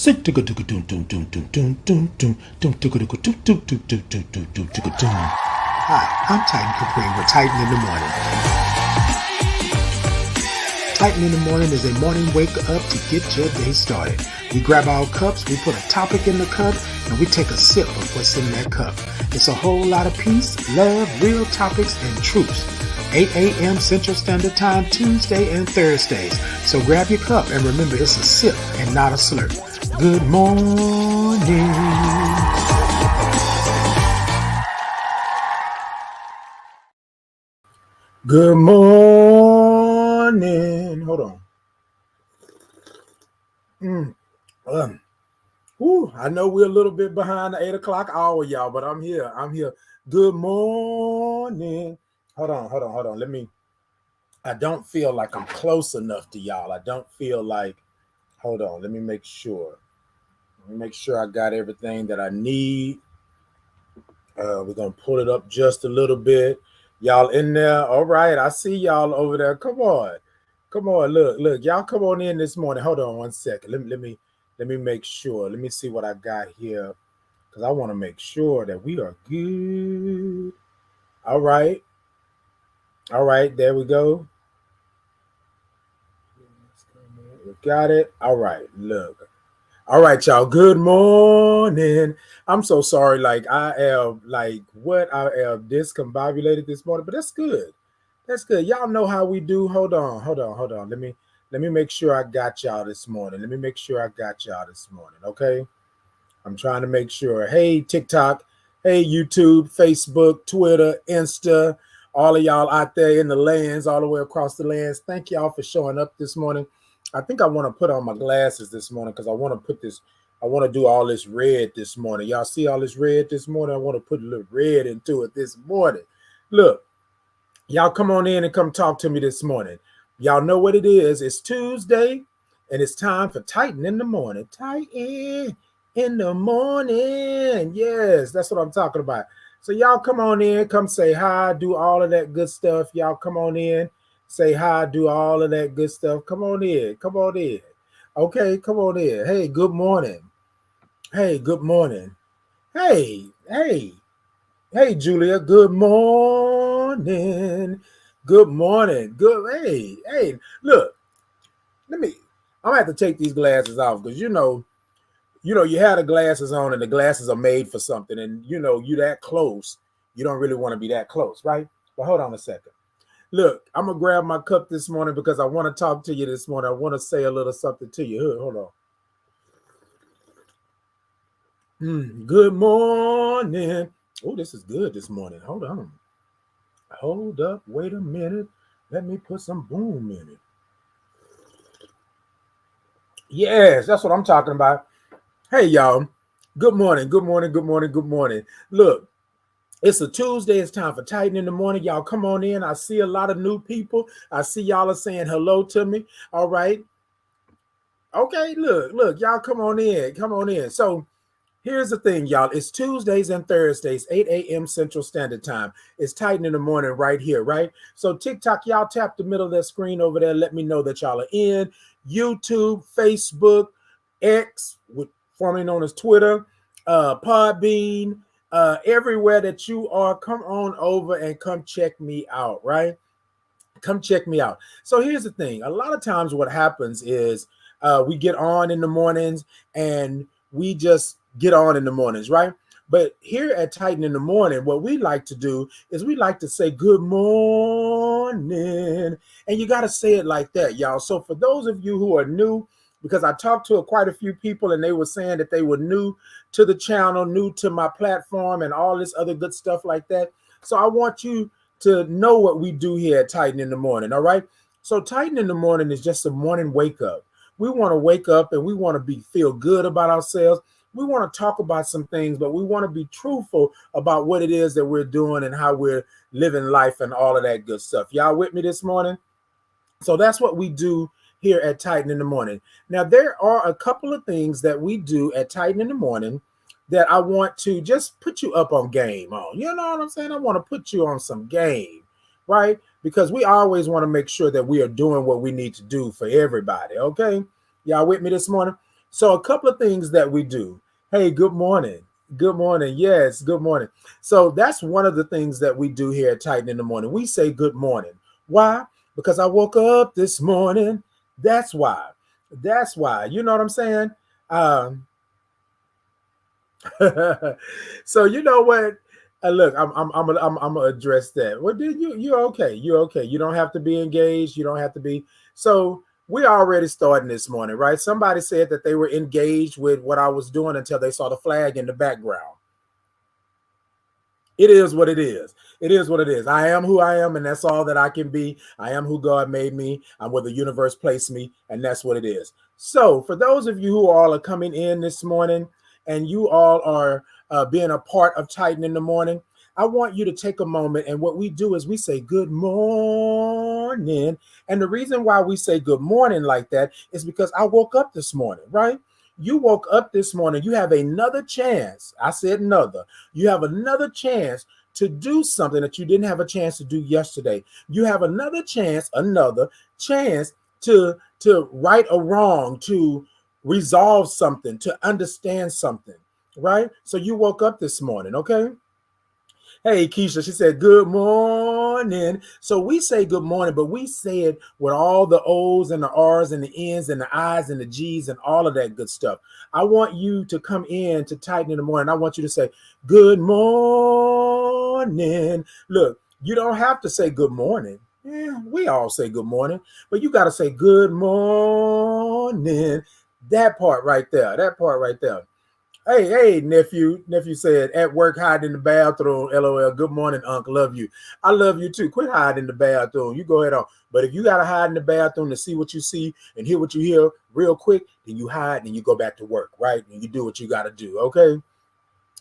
Hi, I'm Titan Capri with Titan in the Morning. Titan in the Morning is a morning wake up to get your day started. We grab our cups, we put a topic in the cup, and we take a sip of what's in that cup. It's a whole lot of peace, love, real topics, and truths. 8 a.m. Central Standard Time, Tuesday and Thursdays. So grab your cup and remember it's a sip and not a slurp. Good morning. Good morning. Hold on. I know we're a little bit behind the 8 o'clock hour, y'all, but I'm here. Good morning. Hold on. I don't feel like I'm close enough to y'all. Hold on. Let me make sure. I got everything that I need. We're going to pull it up just a little bit. Y'all in there? All right. I see y'all over there. Come on. Look. Y'all come on in this morning. Hold on one second. Let me make sure. Let me see what I got here, because I want to make sure that we are good. All right. There we go. We got it. All right. Look. All right, y'all. Good morning. I'm so sorry. I am discombobulated this morning, but that's good. Y'all know how we do. Hold on. Let me make sure I got y'all this morning. Okay. I'm trying to make sure. Hey, TikTok. Hey, YouTube, Facebook, Twitter, Insta, all of y'all out there in the lands, all the way across the lands. Thank y'all for showing up this morning. I think I want to put on my glasses this morning because I want to do all this red this morning. Y'all see all this red this morning? I want to put a little red into it this morning. Look, y'all come on in and come talk to me this morning. Y'all know what it is. It's Tuesday, and it's time for Titan in the Morning. Titan in the morning. Yes, that's what I'm talking about. So y'all come on in, come say hi, do all of that good stuff. Y'all come on in. Say hi, do all of that good stuff. Come on in. Okay, come on in. Hey, good morning. Hey, Julia, good morning. Hey, look, I'm gonna have to take these glasses off because you know, you have the glasses on and the glasses are made for something, and you that close, you don't really want to be that close, right? But hold on a second. Look, I'm going to grab my cup this morning because I want to talk to you this morning. I want to say a little something to you. Hold on. Good morning. Oh, this is good this morning. Hold on. Hold up. Wait a minute. Let me put some boom in it. Yes, that's what I'm talking about. Hey, y'all. Good morning. Look. It's a Tuesday. It's time for Titan in the Morning. Y'all come on in. I see a lot of new people. I see y'all are saying hello to me. All right. Okay, look, y'all come on in. So here's the thing, y'all. It's Tuesdays and Thursdays, 8 a.m. Central Standard Time. It's Titan in the Morning right here, right? So TikTok, y'all tap the middle of that screen over there. Let me know that y'all are in. YouTube, Facebook, X, formerly known as Twitter, Podbean, everywhere that you are, come on over and come check me out, right? Come check me out. So here's the thing. A lot of times what happens is we get on in the mornings and we just get on in the mornings, right? But here at Titan in the Morning, what we like to do is we like to say good morning. And you got to say it like that, y'all. So for those of you who are new, because I talked to quite a few people and they were saying that they were new to the channel, new to my platform and all this other good stuff like that. So I want you to know what we do here at Titan in the Morning, all right? So Titan in the Morning is just a morning wake up. We want to wake up and we want to feel good about ourselves. We want to talk about some things, but we want to be truthful about what it is that we're doing and how we're living life and all of that good stuff. Y'all with me this morning? So that's what we do here at Titan in the Morning. Now, there are a couple of things that we do at Titan in the Morning that I want to just put you up on game on. You know what I'm saying? I want to put you on some game, right? Because we always want to make sure that we are doing what we need to do for everybody, okay? Y'all with me this morning? So a couple of things that we do. Hey, good morning. Good morning. Yes, good morning. So that's one of the things that we do here at Titan in the morning. We say good morning. Why? Because I woke up this morning. That's why. That's why. You know what I'm saying? Um, so you know what? Look, I'm gonna address that. Well, dude, you're okay. You're okay. You don't have to be engaged. You don't have to be. So we already starting this morning, right? Somebody said that they were engaged with what I was doing until they saw the flag in the background. It is what it is. It is what it is. I am who I am, and that's all that I can be. I am who God made me. I'm where the universe placed me, and that's what it is. So, for those of you who all are coming in this morning, and you all are being a part of Titan in the morning, I want you to take a moment. And what we do is we say good morning. And the reason why we say good morning like that is because I woke up this morning, right? You woke up this morning. You have another chance. I said another. You have another chance to do something that you didn't have a chance to do yesterday. You have another chance to right a wrong, to resolve something, to understand something, right? So you woke up this morning, okay? Hey, Keisha, she said, good morning. So we say good morning, but we say it with all the O's and the R's and the N's and the I's and the G's and all of that good stuff. I want you to come in to Titan in the morning. I want you to say, good morning. Look, you don't have to say good morning. Yeah, we all say good morning, but you got to say good morning. That part right there. That part right there. Hey, nephew. Nephew said, at work, hiding in the bathroom. LOL. Good morning, uncle. Love you. I love you too. Quit hiding in the bathroom. You go ahead on. But if you got to hide in the bathroom to see what you see and hear what you hear real quick, then you hide and you go back to work, right? And you do what you got to do, okay?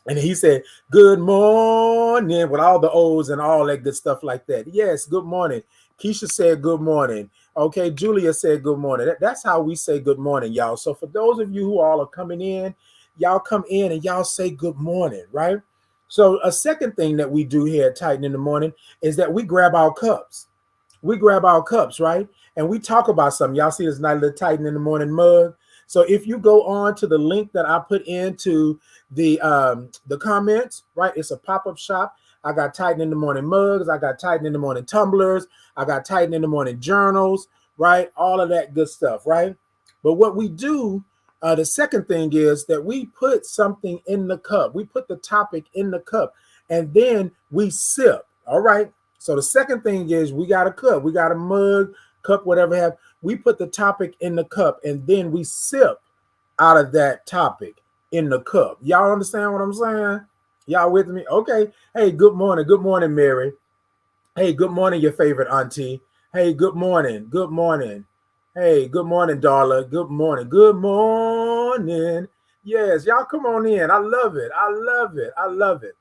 And he said, good morning, with all the O's and all that good stuff like that. Yes, good morning. Keisha said, good morning. Okay, Julia said, good morning. That's how we say good morning, y'all. So for those of you who all are coming in, y'all come in and y'all say good morning, right? So a second thing that we do here at Titan in the morning is that we grab our cups. We grab our cups, right? And we talk about something. Y'all see this nice little Titan in the morning mug. So if you go on to the link that I put into the comments, right? It's a pop-up shop. I got Titan in the morning mugs. I got Titan in the morning tumblers. I got Titan in the morning journals, right? All of that good stuff, right? But what we do, the second thing is that we put something in the cup. We put the topic in the cup, and then we sip, all right? So the second thing is we got a cup, we got a mug, cup, whatever have. We put the topic in the cup, and then we sip out of that topic in the cup. Y'all understand what I'm saying? Y'all with me? Okay. Hey, good morning. Good morning, Mary. Hey, good morning, your favorite auntie. Hey, good morning. Good morning. Hey, good morning, Darla. Good morning. Good morning. Yes, y'all come on in. I love it. I love it. I love it.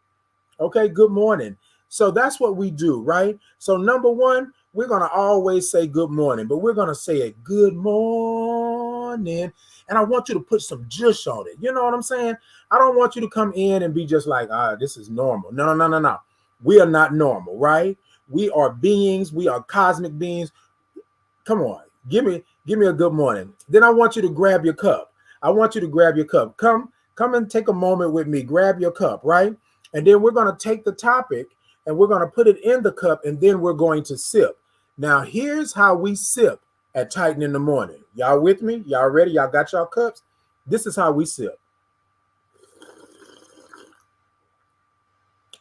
Okay, good morning. So that's what we do, right? So number one, we're going to always say good morning, but we're going to say it good morning. And I want you to put some juice on it. You know what I'm saying? I don't want you to come in and be just like, this is normal. No, no, no, no, no. We are not normal, right? We are beings. We are cosmic beings. Come on. Give me a good morning. Then I want you to grab your cup. I want you to grab your cup. Come and take a moment with me. Grab your cup, right? And then we're going to take the topic and we're going to put it in the cup, and then we're going to sip. Now, here's how we sip at Titan in the morning. Y'all with me? Y'all ready? Y'all got y'all cups? This is how we sip.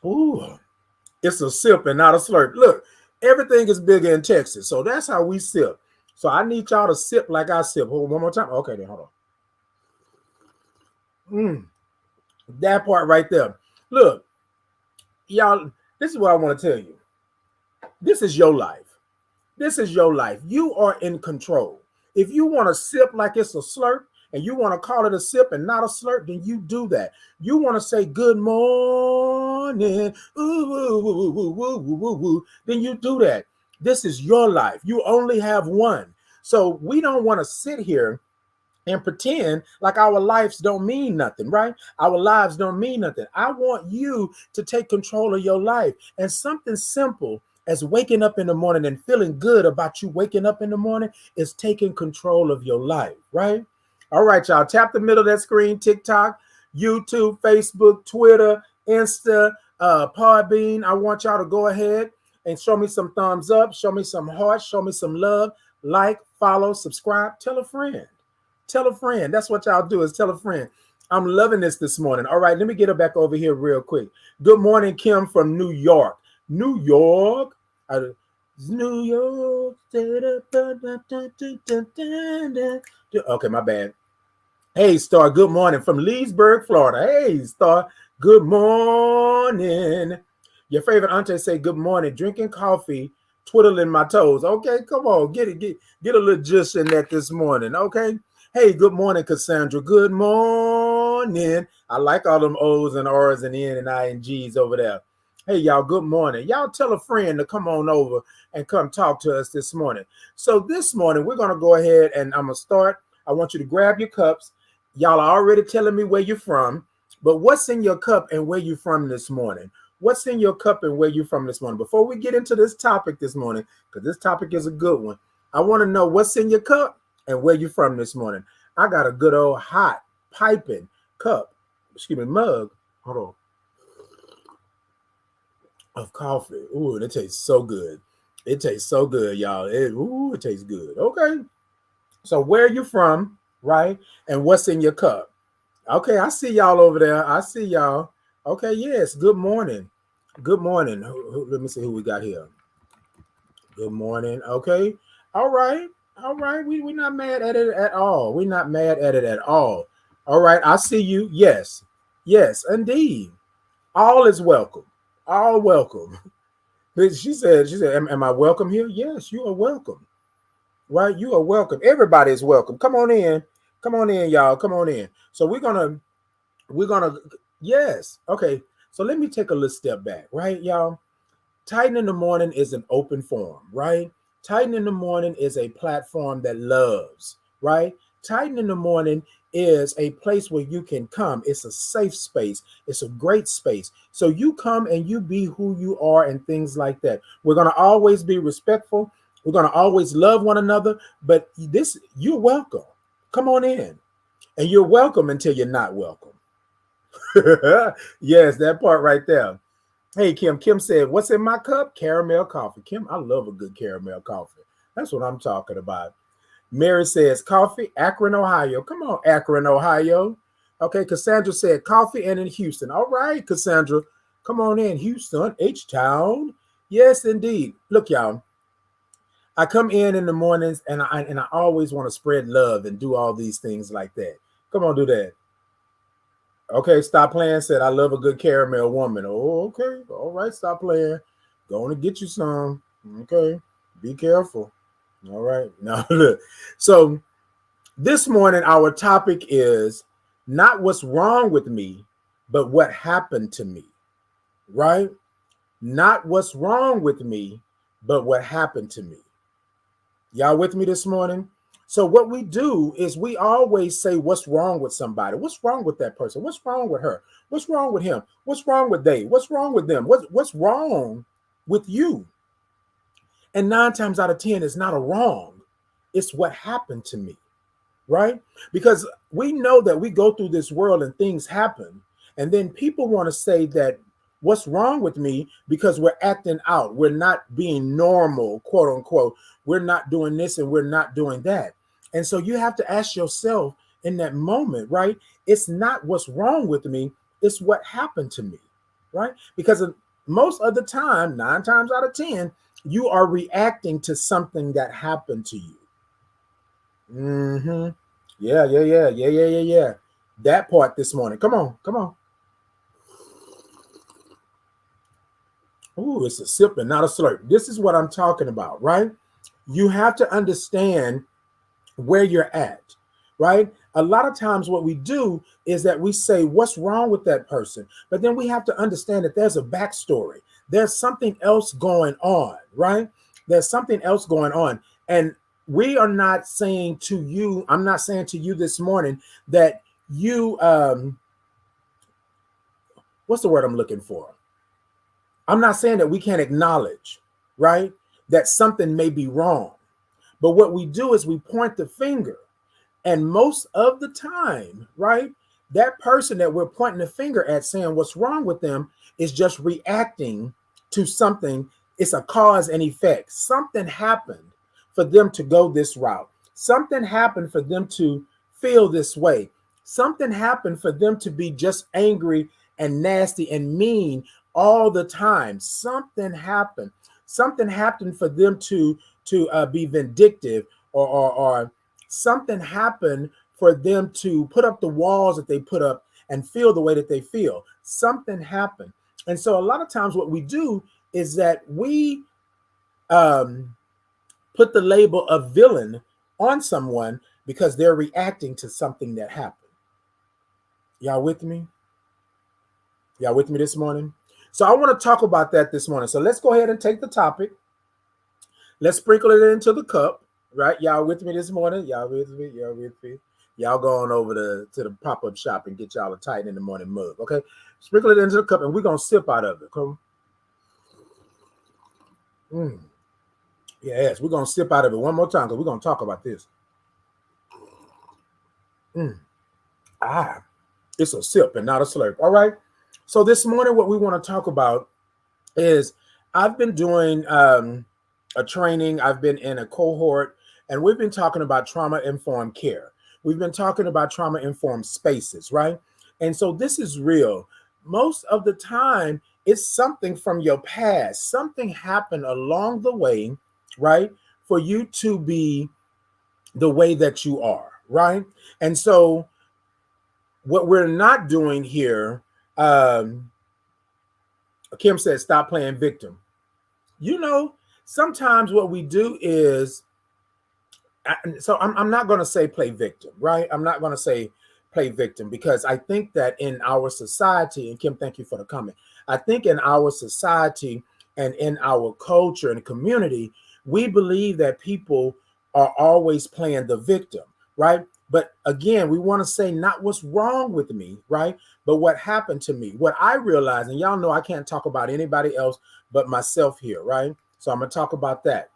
Ooh, it's a sip and not a slurp. Look, everything is bigger in Texas, so that's how we sip. So I need y'all to sip like I sip. Hold on, one more time. Okay, then hold on. That part right there. Look, y'all, this is what I want to tell you. This is your life. This is your life. You are in control. If you want to sip like it's a slurp and you want to call it a sip and not a slurp, then you do that. You want to say good morning, ooh, ooh, ooh, ooh, ooh, ooh, ooh, then you do that. This is your life. You only have one. So we don't want to sit here and pretend like our lives don't mean nothing, right? Our lives don't mean nothing. I want you to take control of your life. And something simple as waking up in the morning and feeling good about you waking up in the morning is taking control of your life, right? All right, y'all. Tap the middle of that screen. TikTok, YouTube, Facebook, Twitter, Insta, Podbean. I want y'all to go ahead and show me some thumbs up. Show me some hearts. Show me some love. Like, follow, subscribe. Tell a friend. Tell a friend. That's what y'all do, is tell a friend. I'm loving this morning. All right, let me get her back over here real quick. Good morning, Kim from New York. New York. New York. Okay, my bad. Hey, Star, good morning from Leesburg, Florida. Hey, Star, good morning. Your favorite auntie say good morning, drinking coffee, twiddling my toes. Okay, come on, get a little juice in that this morning, okay? Hey, good morning, Cassandra. Good morning. I like all them O's and R's and N and I and G's over there. Hey, y'all, good morning. Y'all tell a friend to come on over and come talk to us this morning. So this morning, we're going to go ahead and I'm going to start. I want you to grab your cups. Y'all are already telling me where you're from, but what's in your cup and where you're from this morning? What's in your cup and where you're from this morning? Before we get into this topic this morning, because this topic is a good one, I want to know what's in your cup and where you're from this morning. I got a good old hot piping cup, mug. Hold on. Of coffee. Ooh, it tastes so good. It tastes so good, y'all. It tastes good. Okay. So where are you from, right? And what's in your cup? Okay, I see y'all over there. I see y'all. Okay, yes. Good morning. Good morning. Let me see who we got here. Good morning. Okay. All right. All right. We're not mad at it at all. We're not mad at it at all. All right. I see you. Yes. Yes, indeed. All is welcome. All welcome. She said, am I welcome here? Yes, you are welcome. Right? You are welcome. Everybody is welcome. Come on in. Come on in, y'all. Come on in. So we're gonna, yes. Okay. So let me take a little step back, right, y'all? Titan in the Morning is an open forum, right? Titan in the Morning is a platform that loves, right? Titan in the Morning is a place where you can come. It's a safe space. It's a great space. So you come and you be who you are and things like that. We're going to always be respectful. We're going to always love one another. But you're welcome. Come on in. And you're welcome until you're not welcome. Yes, that part right there. Hey, Kim. Kim said, what's in my cup? Caramel coffee. Kim, I love a good caramel coffee. That's what I'm talking about. Mary says, coffee, Akron, Ohio. Come on, Akron, Ohio. Okay, Cassandra said, coffee and in Houston. All right, Cassandra. Come on in, Houston, H-Town. Yes, indeed. Look, y'all. I come in the mornings and I always want to spread love and do all these things like that. Come on, do that. Okay, stop playing. Said, I love a good caramel woman. Oh, okay. All right, stop playing. Going to get you some. Okay, be careful. All right. Now, look. So this morning, our topic is not what's wrong with me, but what happened to me. Right? Not what's wrong with me, but what happened to me. Y'all with me this morning? So what we do is we always say what's wrong with somebody. What's wrong with that person? What's wrong with her? What's wrong with him? What's wrong with they? What's wrong with them? What's wrong with you? And 9 times out of 10, it's not a wrong. It's what happened to me, right? Because we know that we go through this world and things happen. And then people want to say that what's wrong with me because we're acting out. We're not being normal, quote unquote. We're not doing this and we're not doing that. And so you have to ask yourself in that moment, right? It's not what's wrong with me. It's what happened to me, right? Because most of the time, 9 times out of 10, you are reacting to something that happened to you. Mm-hmm. Yeah. That part this morning. Come on. Ooh, it's a sip and not a slurp. This is what I'm talking about, right? You have to understand where you're at, right? A lot of times what we do is that we say, what's wrong with that person? But then we have to understand that there's a backstory. There's something else going on, right? There's something else going on. And we are not saying to you, I'm not saying to you this morning that you, what's the word I'm looking for? I'm not saying that we can't acknowledge, right, that something may be wrong. But what we do is we point the finger And most of the time, right, that person that we're pointing the finger at saying what's wrong with them is just reacting to something. It's a cause and effect. Something happened for them to go this route. Something happened for them to feel this way. Something happened for them to be just angry and nasty and mean all the time. Something happened. Something happened for them to be vindictive, or something happened for them to put up the walls that they put up and feel the way that they feel. Something happened. And so a lot of times what we do is that we put the label of villain on someone because they're reacting to something that happened. Y'all with me? Y'all with me this morning? So I want to talk about that this morning. So let's go ahead and take the topic. Let's sprinkle it into the cup, right? Y'all with me this morning? Y'all with me? Y'all with me? Y'all going over to the pop-up shop and get y'all a Titan in the morning mug, okay? Sprinkle it into the cup and we're going to sip out of it, come on. Yes, we're going to sip out of it one more time because we're going to talk about this. It's a sip and not a slurp, all right? So this morning what we want to talk about is I've been doing a training. I've been in a cohort, and we've been talking about trauma-informed care. We've been talking about trauma-informed spaces, right? And so this is real. Most of the time, it's something from your past. Something happened along the way, right, for you to be the way that you are, right? And so what we're not doing here, Kim says, stop playing victim. You know, sometimes what we do is, so I'm not going to say play victim, right? I'm not going to say play victim because I think that in our society, and Kim, thank you for the comment. I think in our society and in our culture and community, we believe that people are always playing the victim, right? But again, we want to say not what's wrong with me, right? But what happened to me. What I realized, and y'all know I can't talk about anybody else but myself here, right? So I'm going to talk about that.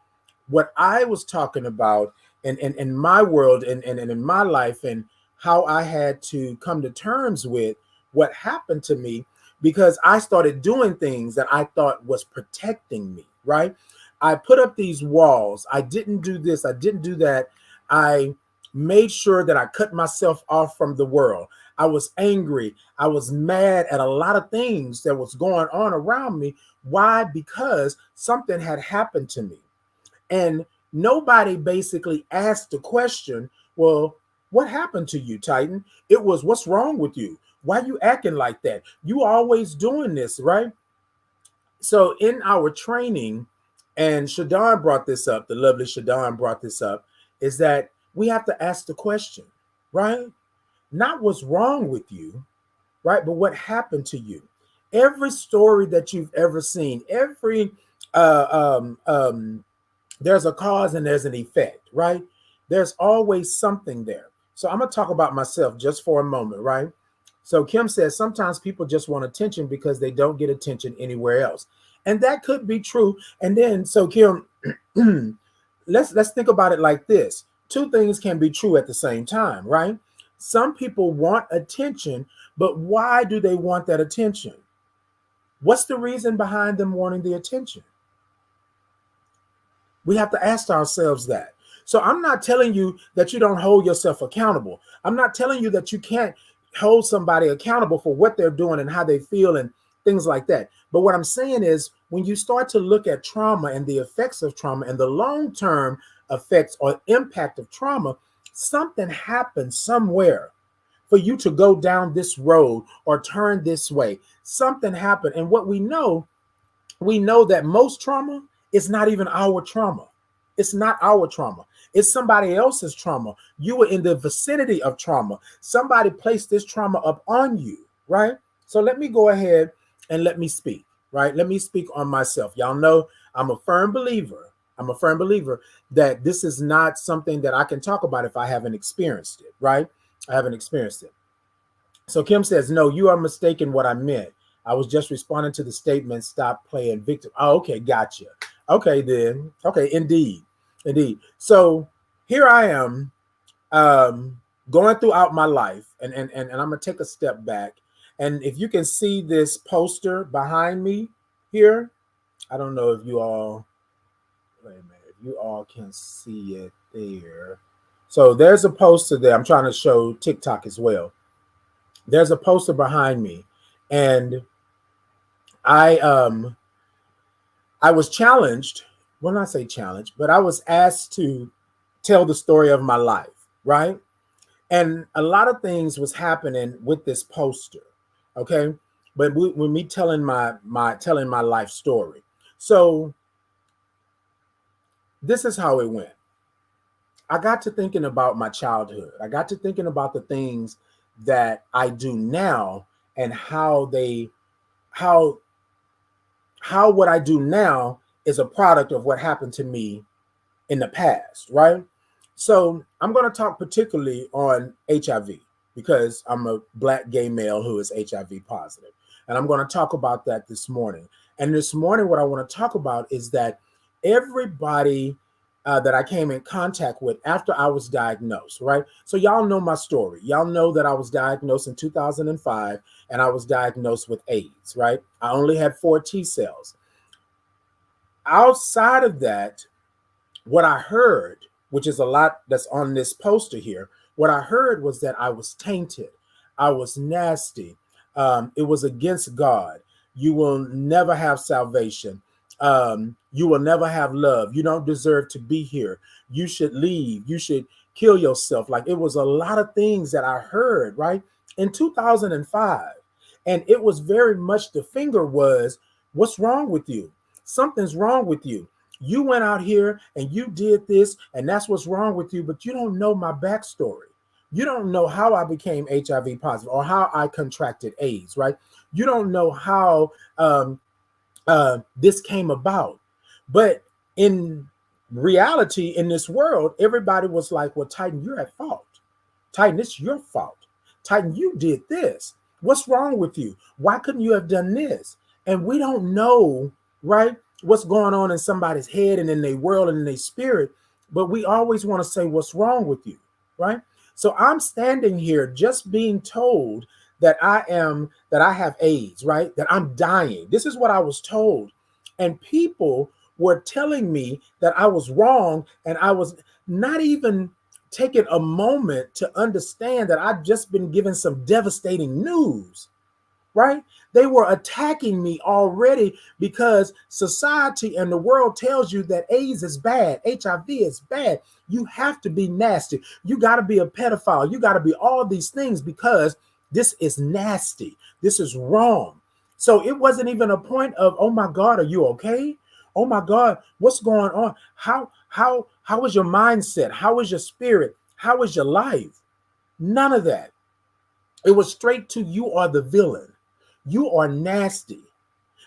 What I was talking about in my world and in my life and how I had to come to terms with what happened to me because I started doing things that I thought was protecting me, right? I put up these walls. I didn't do this. I didn't do that. I made sure that I cut myself off from the world. I was angry. I was mad at a lot of things that was going on around me. Why? Because something had happened to me. And nobody basically asked the question, well, what happened to you, Titan? It was, what's wrong with you? Why are you acting like that? You always doing this, right? So in our training, and Shadon brought this up, the lovely Shadon brought this up, is that we have to ask the question, right? Not what's wrong with you, right? But what happened to you? Every story that you've ever seen, every there's a cause and there's an effect, right? There's always something there. So I'm gonna talk about myself just for a moment, right? So Kim says sometimes people just want attention because they don't get attention anywhere else, and that could be true. And then, so Kim, let's think about it like this: two things can be true at the same time, right? Some people want attention, but why do they want that attention? What's the reason behind them wanting the attention? We have to ask ourselves that. So I'm not telling you that you don't hold yourself accountable. I'm not telling you that you can't hold somebody accountable for what they're doing and how they feel and things like that. But what I'm saying is when you start to look at trauma and the effects of trauma and the long-term effects or impact of trauma, something happens somewhere for you to go down this road or turn this way. Something happened. And what we know that most trauma is not even our trauma. It's not our trauma. It's somebody else's trauma. You were in the vicinity of trauma. Somebody placed this trauma up on you, right? So let me go ahead and let me speak, right? Let me speak on myself. Y'all know I'm a firm believer. That this is not something that I can talk about if I haven't experienced it, right? I haven't experienced it. So Kim says, no, you are mistaken what I meant. I was just responding to the statement, stop playing victim. Oh, okay, gotcha. Okay, then. Okay, indeed. So here I am. going throughout my life, and I'm gonna take a step back. And if you can see this poster behind me here, I don't know if you all, wait a minute, if you all can see it there. So there's a poster there. I'm trying to show TikTok as well. There's a poster behind me, and I I was challenged. Well, not say challenged, but I was asked to tell the story of my life, right? And a lot of things was happening with this poster, okay? But when me telling my life story, so this is how it went. I got to thinking about my childhood. I got to thinking about the things that I do now, and how how what I do now is a product of what happened to me in the past, right? So I'm going to talk particularly on HIV because I'm a Black gay male who is HIV positive. And I'm going to talk about that this morning. And this morning, what I want to talk about is that everybody that I came in contact with after I was diagnosed, right? So y'all know my story. Y'all know that I was diagnosed in 2005 and I was diagnosed with AIDS, right? I only had 4 T cells. Outside of that, what I heard, which is a lot that's on this poster here, what I heard was that I was tainted. I was nasty. It was against God. You will never have salvation. You will never have love. You don't deserve to be here. You should leave. You should kill yourself. Like, it was a lot of things that I heard, right? In 2005. And it was very much, the finger was, what's wrong with you? Something's wrong with you. You went out here and you did this, and that's what's wrong with you, but you don't know my backstory. You don't know how I became HIV positive or how I contracted AIDS, right? You don't know how this came about. But in reality, in this world, everybody was like, well, Titan, you're at fault. Titan, it's your fault. Titan, you did this. What's wrong with you? Why couldn't you have done this? And we don't know, right, what's going on in somebody's head and in their world and in their spirit, but we always want to say, what's wrong with you, right? So I'm standing here just being told that I have AIDS, right? That I'm dying. This is what I was told. And people were telling me that I was wrong, and I was not even taking a moment to understand that I'd just been given some devastating news, right? They were attacking me already because society and the world tells you that AIDS is bad, HIV is bad. You have to be nasty. You got to be a pedophile. You got to be all these things because this is nasty. This is wrong. So it wasn't even a point of, oh my God, are you okay? Oh my God, what's going on? How is your mindset? How is your spirit? How is your life? None of that. It was straight to, you are the villain. You are nasty.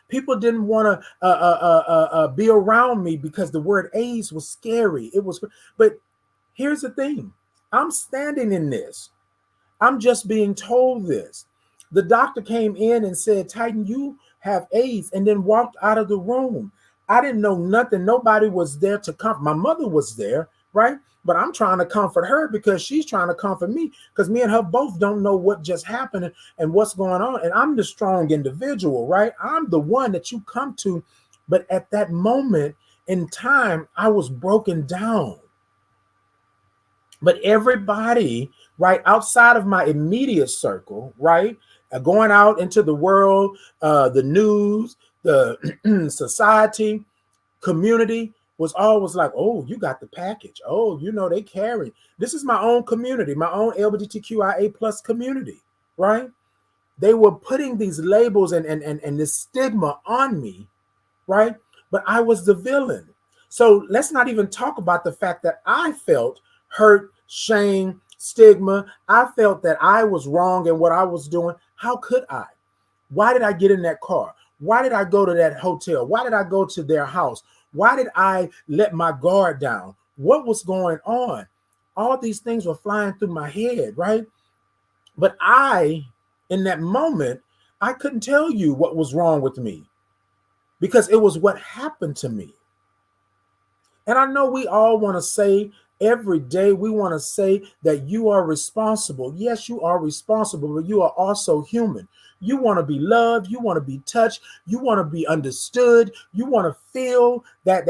People didn't want to be around me because the word AIDS was scary. It was, but here's the thing. I'm standing in this. I'm just being told this. The doctor came in and said, Titan, you have AIDS, and then walked out of the room. I didn't know nothing. Nobody was there to comfort. My mother was there, right? But I'm trying to comfort her because she's trying to comfort me, because me and her both don't know what just happened and what's going on. And I'm the strong individual, right? I'm the one that you come to. But at that moment in time, I was broken down. But everybody, right, outside of my immediate circle, right, going out into the world, the news, the society, community, was always like, oh, you got the package. Oh, you know, they carry. This is my own community, my own LGBTQIA plus community, right? They were putting these labels and this stigma on me, right? But I was the villain. So let's not even talk about the fact that I felt hurt, shame, stigma. I felt that I was wrong in what I was doing. How could I? Why did I get in that car? Why did I go to that hotel? Why did I go to their house? Why did I let my guard down? What was going on? All these things were flying through my head, right? But in that moment, I couldn't tell you what was wrong with me because it was what happened to me. And I know we all want to say Every day we want to say that you are responsible. Yes, you are responsible, but you are also human. You want to be loved, you want to be touched, you want to be understood, you want to feel that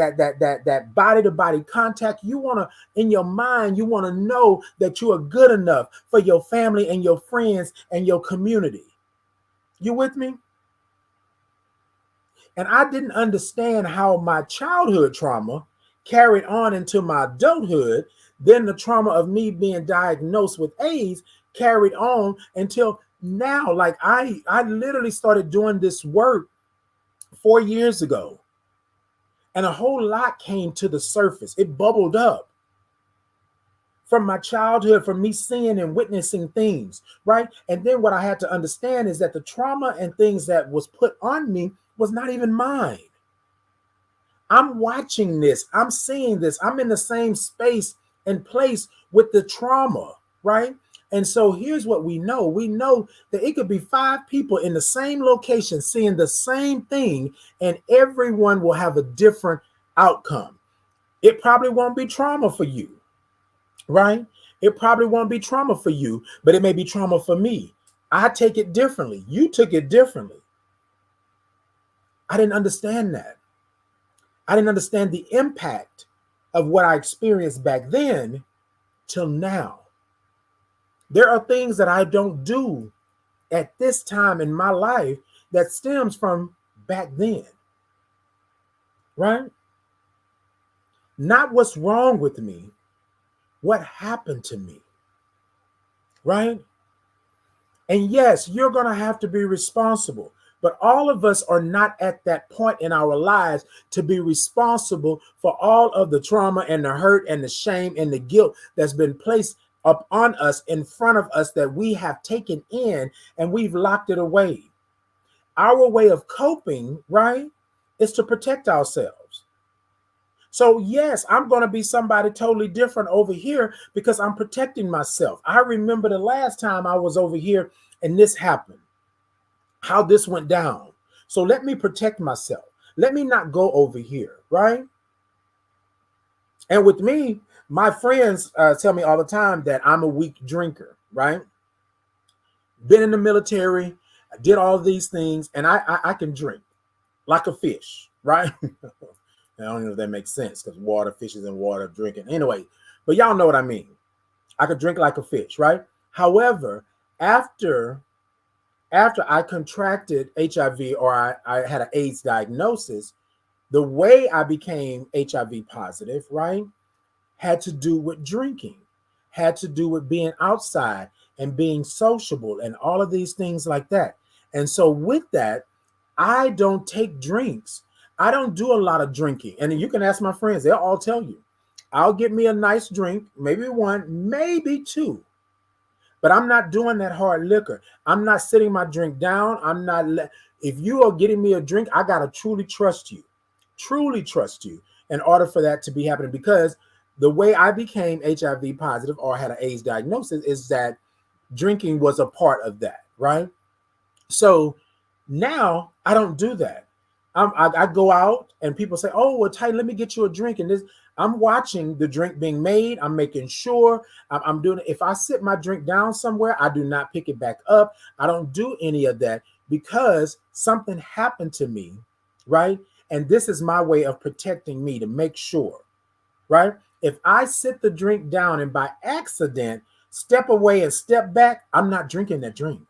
body to body contact. You want to, in your mind, you want to know that you are good enough for your family and your friends and your community. You with me? And I didn't understand how my childhood trauma carried on into my adulthood. Then the trauma of me being diagnosed with AIDS carried on until now. Like I literally started doing this work 4 years ago, and a whole lot came to the surface. It bubbled up from my childhood, from me seeing and witnessing things, right? And then what I had to understand is that the trauma and things that was put on me was not even mine. I'm watching this, I'm seeing this, I'm in the same space and place with the trauma, right? And so here's what we know. We know that it could be 5 people in the same location seeing the same thing, and everyone will have a different outcome. It probably won't be trauma for you, right? It probably won't be trauma for you, but it may be trauma for me. I take it differently. You took it differently. I didn't understand that. I didn't understand the impact of what I experienced back then till now. There are things that I don't do at this time in my life that stems from back then, right? Not what's wrong with me, what happened to me, right? And yes, you're going to have to be responsible. But all of us are not at that point in our lives to be responsible for all of the trauma and the hurt and the shame and the guilt that's been placed upon us, in front of us, that we have taken in and we've locked it away. Our way of coping, right, is to protect ourselves. So yes, I'm going to be somebody totally different over here because I'm protecting myself. I remember the last time I was over here and this happened, how this went down. So let me protect myself. Let me not go over here, right? And with me, my friends tell me all the time that I'm a weak drinker, right? Been in the military, I did all these things, and I can drink like a fish, right? I don't know if that makes sense because water, fishes in water, drinking. Anyway, but y'all know what I mean. I could drink like a fish, right? However, after I contracted HIV, or I had an AIDS diagnosis, the way I became HIV positive, right, had to do with drinking, had to do with being outside and being sociable and all of these things like that. And so with that, I don't take drinks. I don't do a lot of drinking. And you can ask my friends, they'll all tell you. I'll get me a nice drink, maybe 1, maybe 2. But I'm not doing that hard liquor. I'm not sitting my drink down. I'm not. If you are getting me a drink, I got to truly trust you in order for that to be happening. Because the way I became HIV positive or had an AIDS diagnosis is that drinking was a part of that, right? So now I don't do that. I go out and people say, oh, well, Ty, let me get you a drink. And I'm watching the drink being made. I'm making sure I'm doing it. If I sit my drink down somewhere, I do not pick it back up. I don't do any of that because something happened to me, right? And this is my way of protecting me, to make sure, right? If I sit the drink down and by accident step away and step back, I'm not drinking that drink.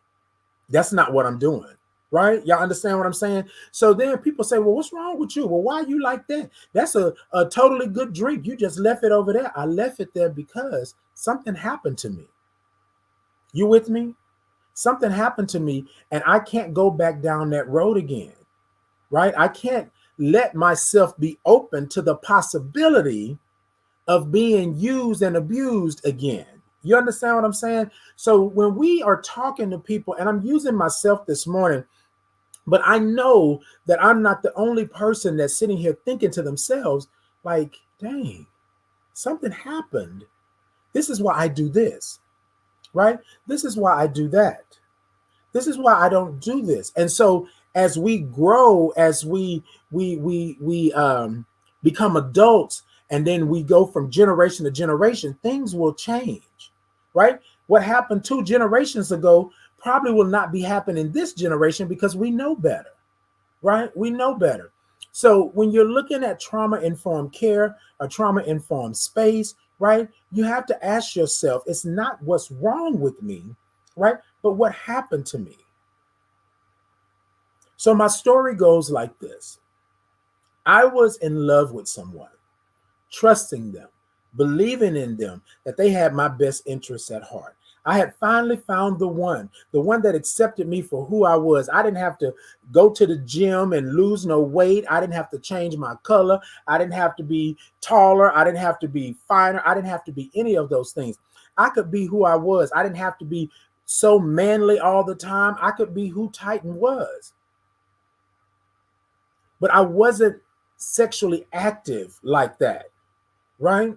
That's not what I'm doing. Right? Y'all understand what I'm saying? So then people say, well, what's wrong with you? Well, why are you like that? That's a totally good drink. You just left it over there. I left it there because something happened to me. You with me? Something happened to me and I can't go back down that road again. Right? I can't let myself be open to the possibility of being used and abused again. You understand what I'm saying? So when we are talking to people, and I'm using myself this morning, but I know that I'm not the only person that's sitting here thinking to themselves, like, dang, something happened. This is why I do this, right? This is why I do that. This is why I don't do this. And so as we grow, as we become adults, and then we go from generation to generation, things will change, right? What happened 2 generations ago probably will not be happening this generation because we know better, right? We know better. So when you're looking at trauma-informed care or trauma-informed space, right, you have to ask yourself, it's not what's wrong with me, right, but what happened to me. So my story goes like this. I was in love with someone, trusting them, believing in them, that they had my best interests at heart. I had finally found the one that accepted me for who I was. I didn't have to go to the gym and lose no weight. I didn't have to change my color. I didn't have to be taller. I didn't have to be finer. I didn't have to be any of those things. I could be who I was. I didn't have to be so manly all the time. I could be who Titan was. But I wasn't sexually active like that, right?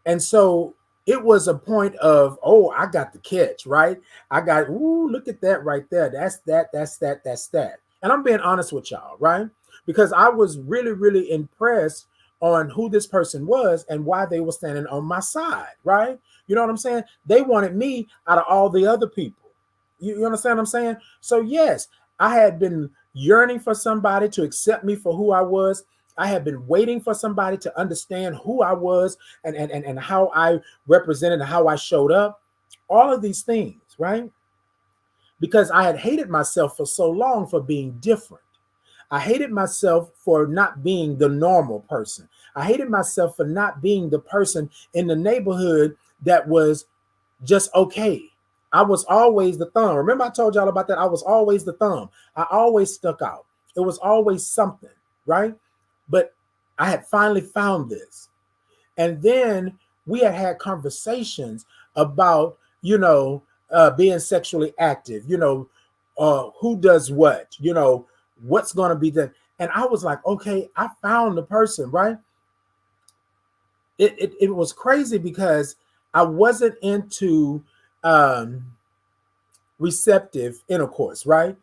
And so it was a point of, oh, I got the catch, right? I got, ooh, look at that right there. That's that. And I'm being honest with y'all, right? Because I was really, really impressed on who this person was and why they were standing on my side, right? You know what I'm saying? They wanted me out of all the other people. You understand what I'm saying? So yes, I had been yearning for somebody to accept me for who I was. I had been waiting for somebody to understand who I was and how I represented and how I showed up. All of these things, right? Because I had hated myself for so long for being different. I hated myself for not being the normal person. I hated myself for not being the person in the neighborhood that was just okay. I was always the thumb. Remember I told y'all about that? I was always the thumb. I always stuck out. It was always something, right? But I had finally found this. And then we had conversations about, being sexually active, who does what, what's going to be done. And I was like, okay, I found the person, right? It was crazy because I wasn't into receptive intercourse, right?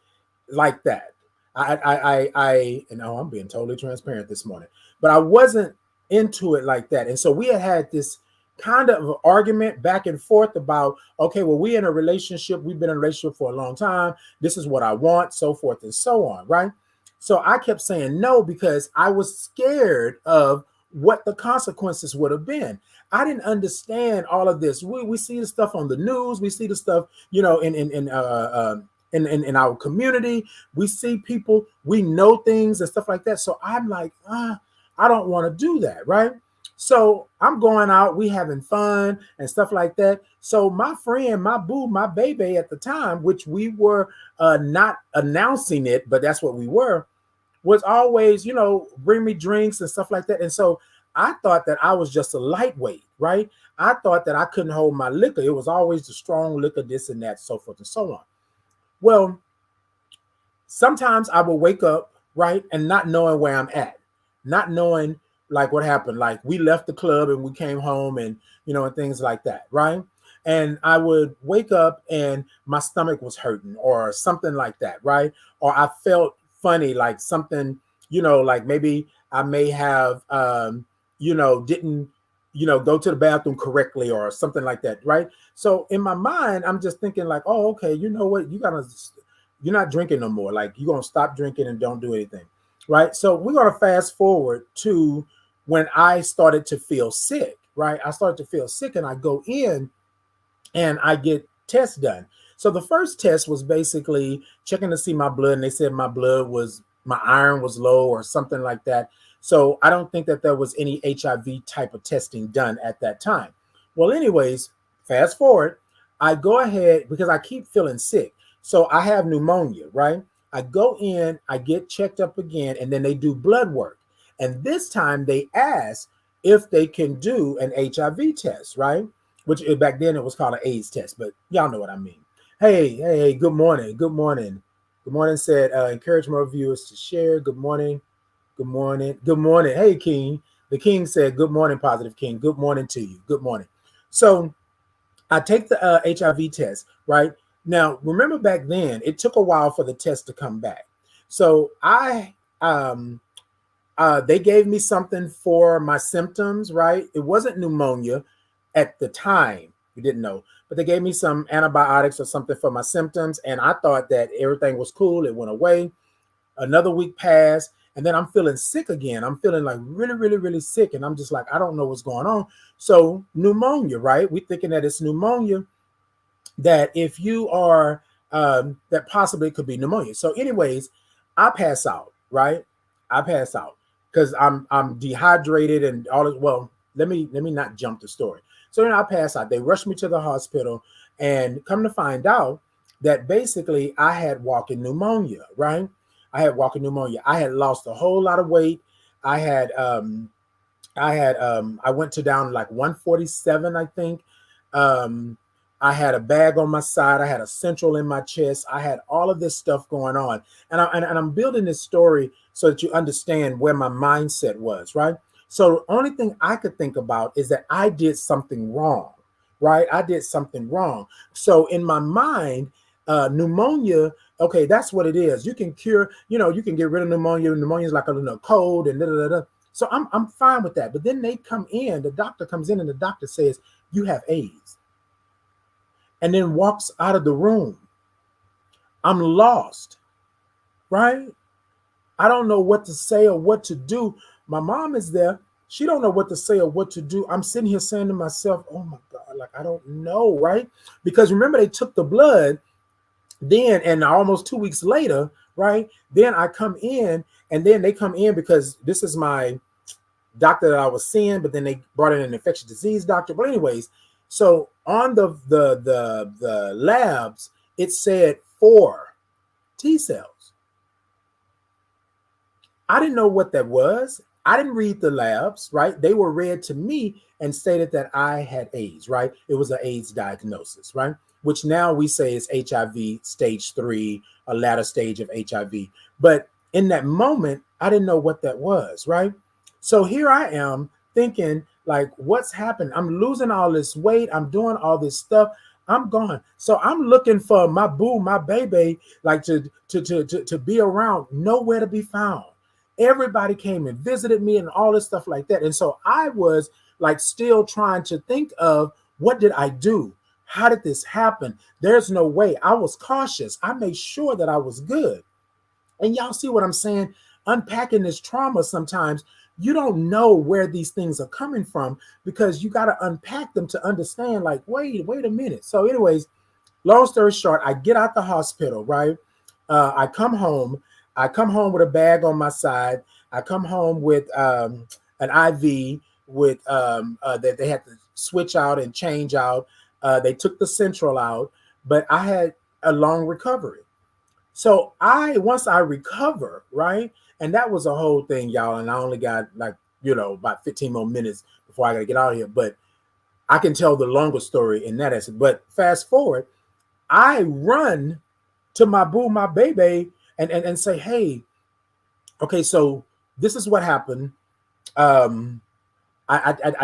Like that. I'm being totally transparent this morning, but I wasn't into it like that. And so we had this kind of argument back and forth about, okay, well, we're in a relationship. We've been in a relationship for a long time. This is what I want, so forth and so on, right? So I kept saying no because I was scared of what the consequences would have been. I didn't understand all of this. We see the stuff on the news. We see the stuff, in our community. We see people, we know things and stuff like that. So I'm like, I don't want to do that, right? So I'm going out, we having fun and stuff like that. So my friend, my boo, my baby at the time, which we were not announcing it, but that's what we were, was always, bring me drinks and stuff like that. And so I thought that I was just a lightweight, right? I thought that I couldn't hold my liquor. It was always the strong liquor, this and that, so forth and so on. Well, sometimes I will wake up, right, and not knowing where I'm at, not knowing like what happened. Like we left the club and we came home and, and things like that, right? And I would wake up and my stomach was hurting or something like that, right? Or I felt funny, like something, like maybe I may have, didn't, go to the bathroom correctly or something like that, right? So in my mind, I'm just thinking like, oh, okay, you know what? You're not drinking no more. Like you're going to stop drinking and don't do anything, right? So we're going to fast forward to when I started to feel sick, right? I started to feel sick and I go in and I get tests done. So the first test was basically checking to see my blood, and they said my iron was low or something like that. So I don't think that there was any HIV type of testing done at that time. Well, anyways, fast forward, I go ahead because I keep feeling sick. So I have pneumonia, right? I go in, I get checked up again, and then they do blood work. And this time they ask if they can do an HIV test, right? Which back then it was called an AIDS test, but y'all know what I mean. Hey, good morning. Good morning. Good morning said, encourage more viewers to share. Good morning. Good morning. Good morning. Hey, King. The King said, good morning, Positive King. Good morning to you. Good morning. So I take the HIV test, right? Now, remember back then, it took a while for the test to come back. So I They gave me something for my symptoms, right? It wasn't pneumonia at the time. We didn't know, but they gave me some antibiotics or something for my symptoms. And I thought that everything was cool. It went away. Another week passed, and then I'm feeling sick again. I'm feeling like really, really, really sick. And I'm just like, I don't know what's going on. So pneumonia, right? We're thinking that it's pneumonia, that if you are, that possibly could be pneumonia. So anyways, I pass out, right? I pass out because I'm dehydrated and all this. Well, let me not jump the story. So then I pass out. They rushed me to the hospital, and come to find out that basically I had walking pneumonia, right? I had walking pneumonia. I had lost a whole lot of weight. I had I went to down like 147, I think. Um, I had a bag on my side. I had a central in my chest. I had all of this stuff going on. And I'm building this story so that you understand where my mindset was, right? So the only thing I could think about is that I did something wrong, right? I did something wrong. So in my mind, pneumonia, okay, that's what it is. You can cure, you can get rid of pneumonia. Pneumonia is like a little cold and da, da, da, da. So I'm fine with that. But then they come in, the doctor comes in and the doctor says, you have AIDS, and then walks out of the room. I'm lost, right? I don't know what to say or what to do. My mom is there. She don't know what to say or what to do. I'm sitting here saying to myself, oh my God, like, I don't know, right? Because remember, they took the blood then, and almost 2 weeks later, right? Then I come in, and then they come in because this is my doctor that I was seeing, but then they brought in an infectious disease doctor. But anyways, so on the labs, it said 4 T cells. I didn't know what that was. I didn't read the labs, right? They were read to me and stated that I had AIDS, right? It was an AIDS diagnosis, right? Which now we say is HIV stage 3, a latter stage of HIV. But in that moment, I didn't know what that was, right? So here I am thinking, like, what's happened? I'm losing all this weight. I'm doing all this stuff. I'm gone. So I'm looking for my boo, my baby, like to be around, nowhere to be found. Everybody came and visited me and all this stuff like that. And so I was like still trying to think of, what did I do? How did this happen? There's no way. I was cautious. I made sure that I was good. And y'all see what I'm saying? Unpacking this trauma, sometimes you don't know where these things are coming from, because you got to unpack them to understand, like, wait a minute. So anyways, long story short, I get out the hospital, right? I come home. I come home with a bag on my side. I come home with an IV with that they had to switch out and change out. They took the central out, but I had a long recovery. So once I recover, right? And that was a whole thing, y'all. And I only got like, about 15 more minutes before I got to get out of here. But I can tell the longer story in that essence. But fast forward, I run to my boo, my baby, and say, hey, okay, so this is what happened. I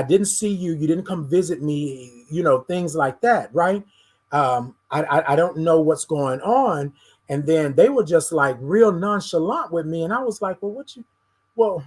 didn't see you. You didn't come visit me, things like that, right? I don't know what's going on. And then they were just like real nonchalant with me. And I was like, well,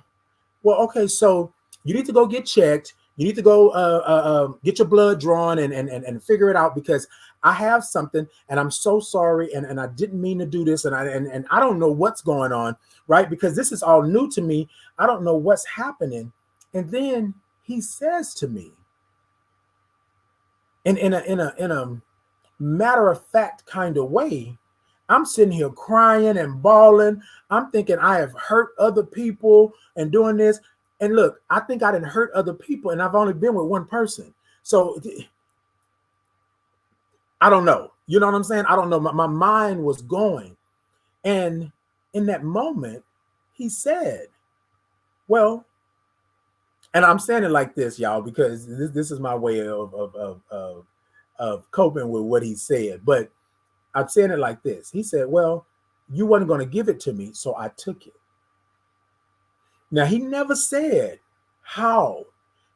okay, so you need to go get checked. You need to go get your blood drawn and figure it out, because I have something and I'm so sorry. And I didn't mean to do this. And I don't know what's going on, right? Because this is all new to me. I don't know what's happening. And then he says to me, in a matter of fact kind of way, I'm sitting here crying and bawling. I'm thinking I have hurt other people and doing this. And look, I think I didn't hurt other people, and I've only been with one person. So I don't know. You know what I'm saying? I don't know. My mind was going. And in that moment, he said, well, and I'm saying it like this, y'all, because this is my way of coping with what he said. But I'm saying it like this. He said, well, you wasn't going to give it to me, so I took it. Now, he never said how.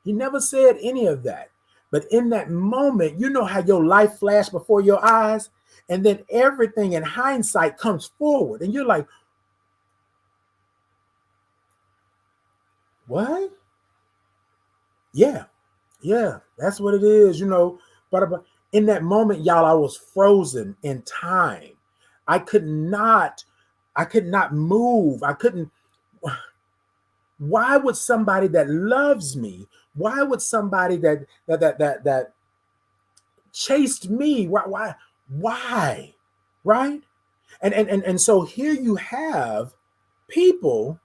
He never said any of that. But in that moment, you know how your life flashed before your eyes, and then everything in hindsight comes forward, and you're like, What? Yeah, yeah, that's what it is, But in that moment, y'all, I was frozen in time. I could not, I could not move. I couldn't. Why would somebody that loves me? Why would somebody that chased me? Why? Right? And so here you have people,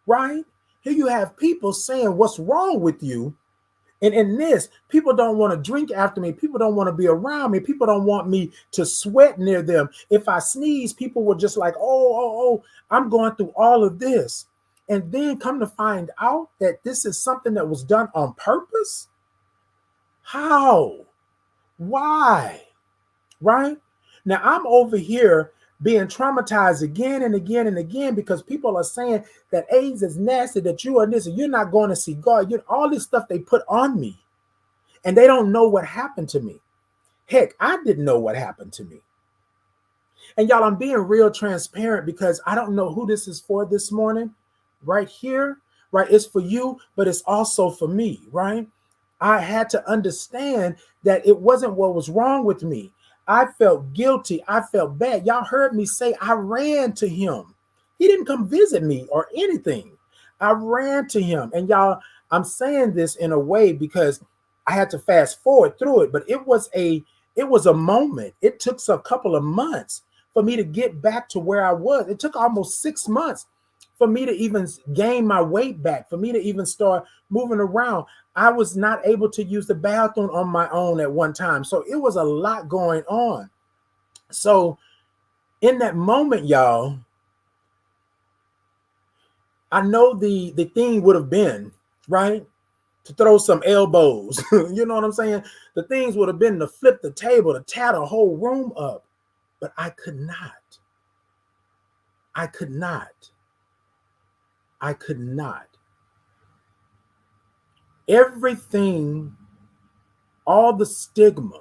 right? Here you have people saying, "What's wrong with you?" And in this, people don't want to drink after me. People don't want to be around me. People don't want me to sweat near them. If I sneeze, people were just like, oh, I'm going through all of this. And then come to find out that this is something that was done on purpose. How? Why? Right? Now I'm over here being traumatized again and again and again because people are saying that AIDS is nasty, that you are this, and you're not going to see God. All this stuff they put on me, and they don't know what happened to me. Heck, I didn't know what happened to me. And y'all, I'm being real transparent because I don't know who this is for this morning. Right here, right? It's for you, but it's also for me, right? I had to understand that it wasn't what was wrong with me. I felt guilty. I felt bad. Y'all heard me say I ran to him. He didn't come visit me or anything. I ran to him. And y'all, I'm saying this in a way because I had to fast forward through it, but it was a moment. It took a couple of months for me to get back to where I was. It took almost 6 months for me to even gain my weight back, for me to even start moving around. I was not able to use the bathroom on my own at one time. So it was a lot going on. So in that moment, y'all, I know the thing would have been, right, to throw some elbows. You know what I'm saying? The things would have been to flip the table, to tear the whole room up. But I could not. I could not. I could not. Everything, all the stigma,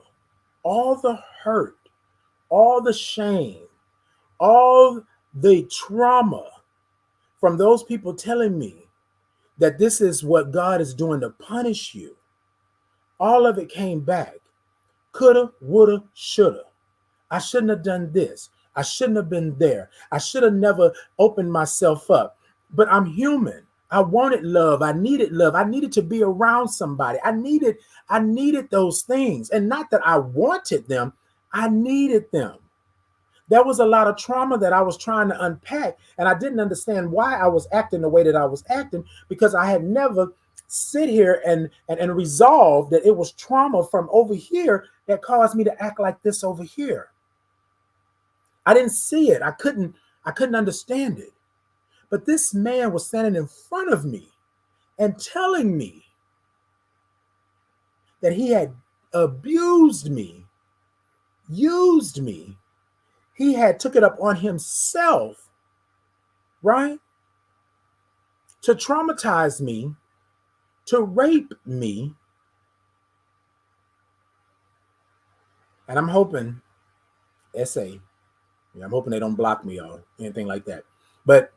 all the hurt, all the shame, all the trauma from those people telling me that this is what God is doing to punish you, all of it came back. Coulda, woulda, shoulda. I shouldn't have done this. I shouldn't have been there. I should have never opened myself up. But I'm human. I wanted love. I needed love. I needed to be around somebody. I needed those things. And not that I wanted them, I needed them. There was a lot of trauma that I was trying to unpack, and I didn't understand why I was acting the way that I was acting because I had never sit here and resolved that it was trauma from over here that caused me to act like this over here. I didn't see it. I couldn't understand it. But this man was standing in front of me and telling me that he had abused me, used me. He had took it up on himself, right? To traumatize me, to rape me. And I'm hoping, I'm hoping they don't block me or anything like that. But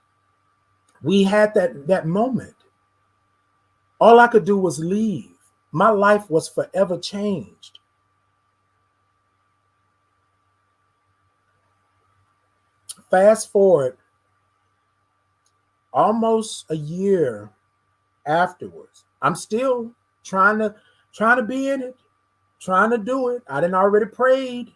we had that moment. All I could do was leave. My life was forever changed. Fast forward almost a year afterwards. I'm still trying to be in it, trying to do it. I didn't already prayed,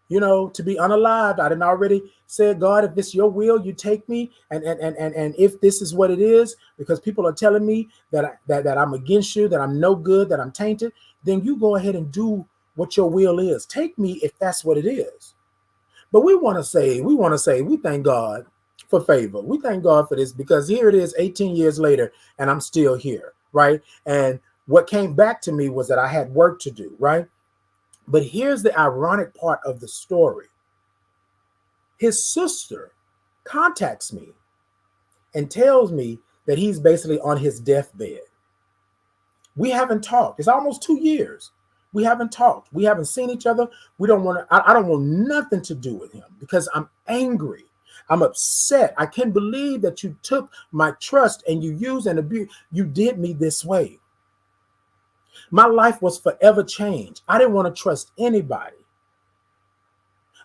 to be unalived. I didn't already said, God, if it's your will, you take me. And if this is what it is, because people are telling me that I'm against you, that I'm no good, that I'm tainted, then you go ahead and do what your will is. Take me if that's what it is. But we want to say, we thank God for favor. We thank God for this because here it is 18 years later and I'm still here, right? And what came back to me was that I had work to do, right? But here's the ironic part of the story. His sister contacts me and tells me that he's basically on his deathbed. We haven't talked. It's almost 2 years. We haven't talked. We haven't seen each other. I don't want nothing to do with him because I'm angry. I'm upset. I can't believe that you took my trust and you used and abused. You did me this way. My life was forever changed. I didn't want to trust anybody.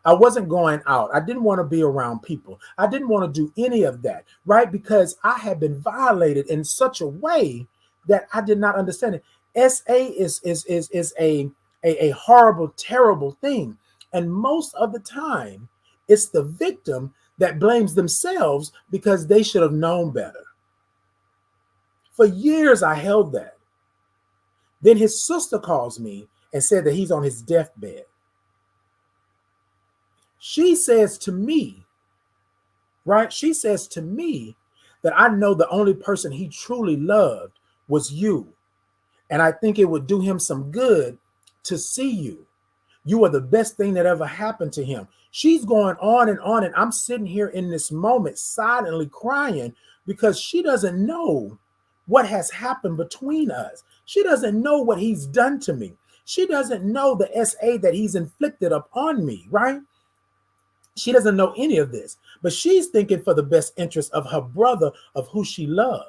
I wasn't going out. I didn't want to be around people. I didn't want to do any of that, right? Because I had been violated in such a way that I did not understand it. SA is a horrible, terrible thing. And most of the time, it's the victim that blames themselves because they should have known better. For years, I held that. Then his sister calls me and said that he's on his deathbed. She says to me, right? She says to me that I know the only person he truly loved was you. And I think it would do him some good to see you. You are the best thing that ever happened to him. She's going on, and I'm sitting here in this moment silently crying because she doesn't know what has happened between us. She doesn't know what he's done to me. She doesn't know the SA that he's inflicted upon me, right? She doesn't know any of this, but she's thinking for the best interest of her brother, of who she loved.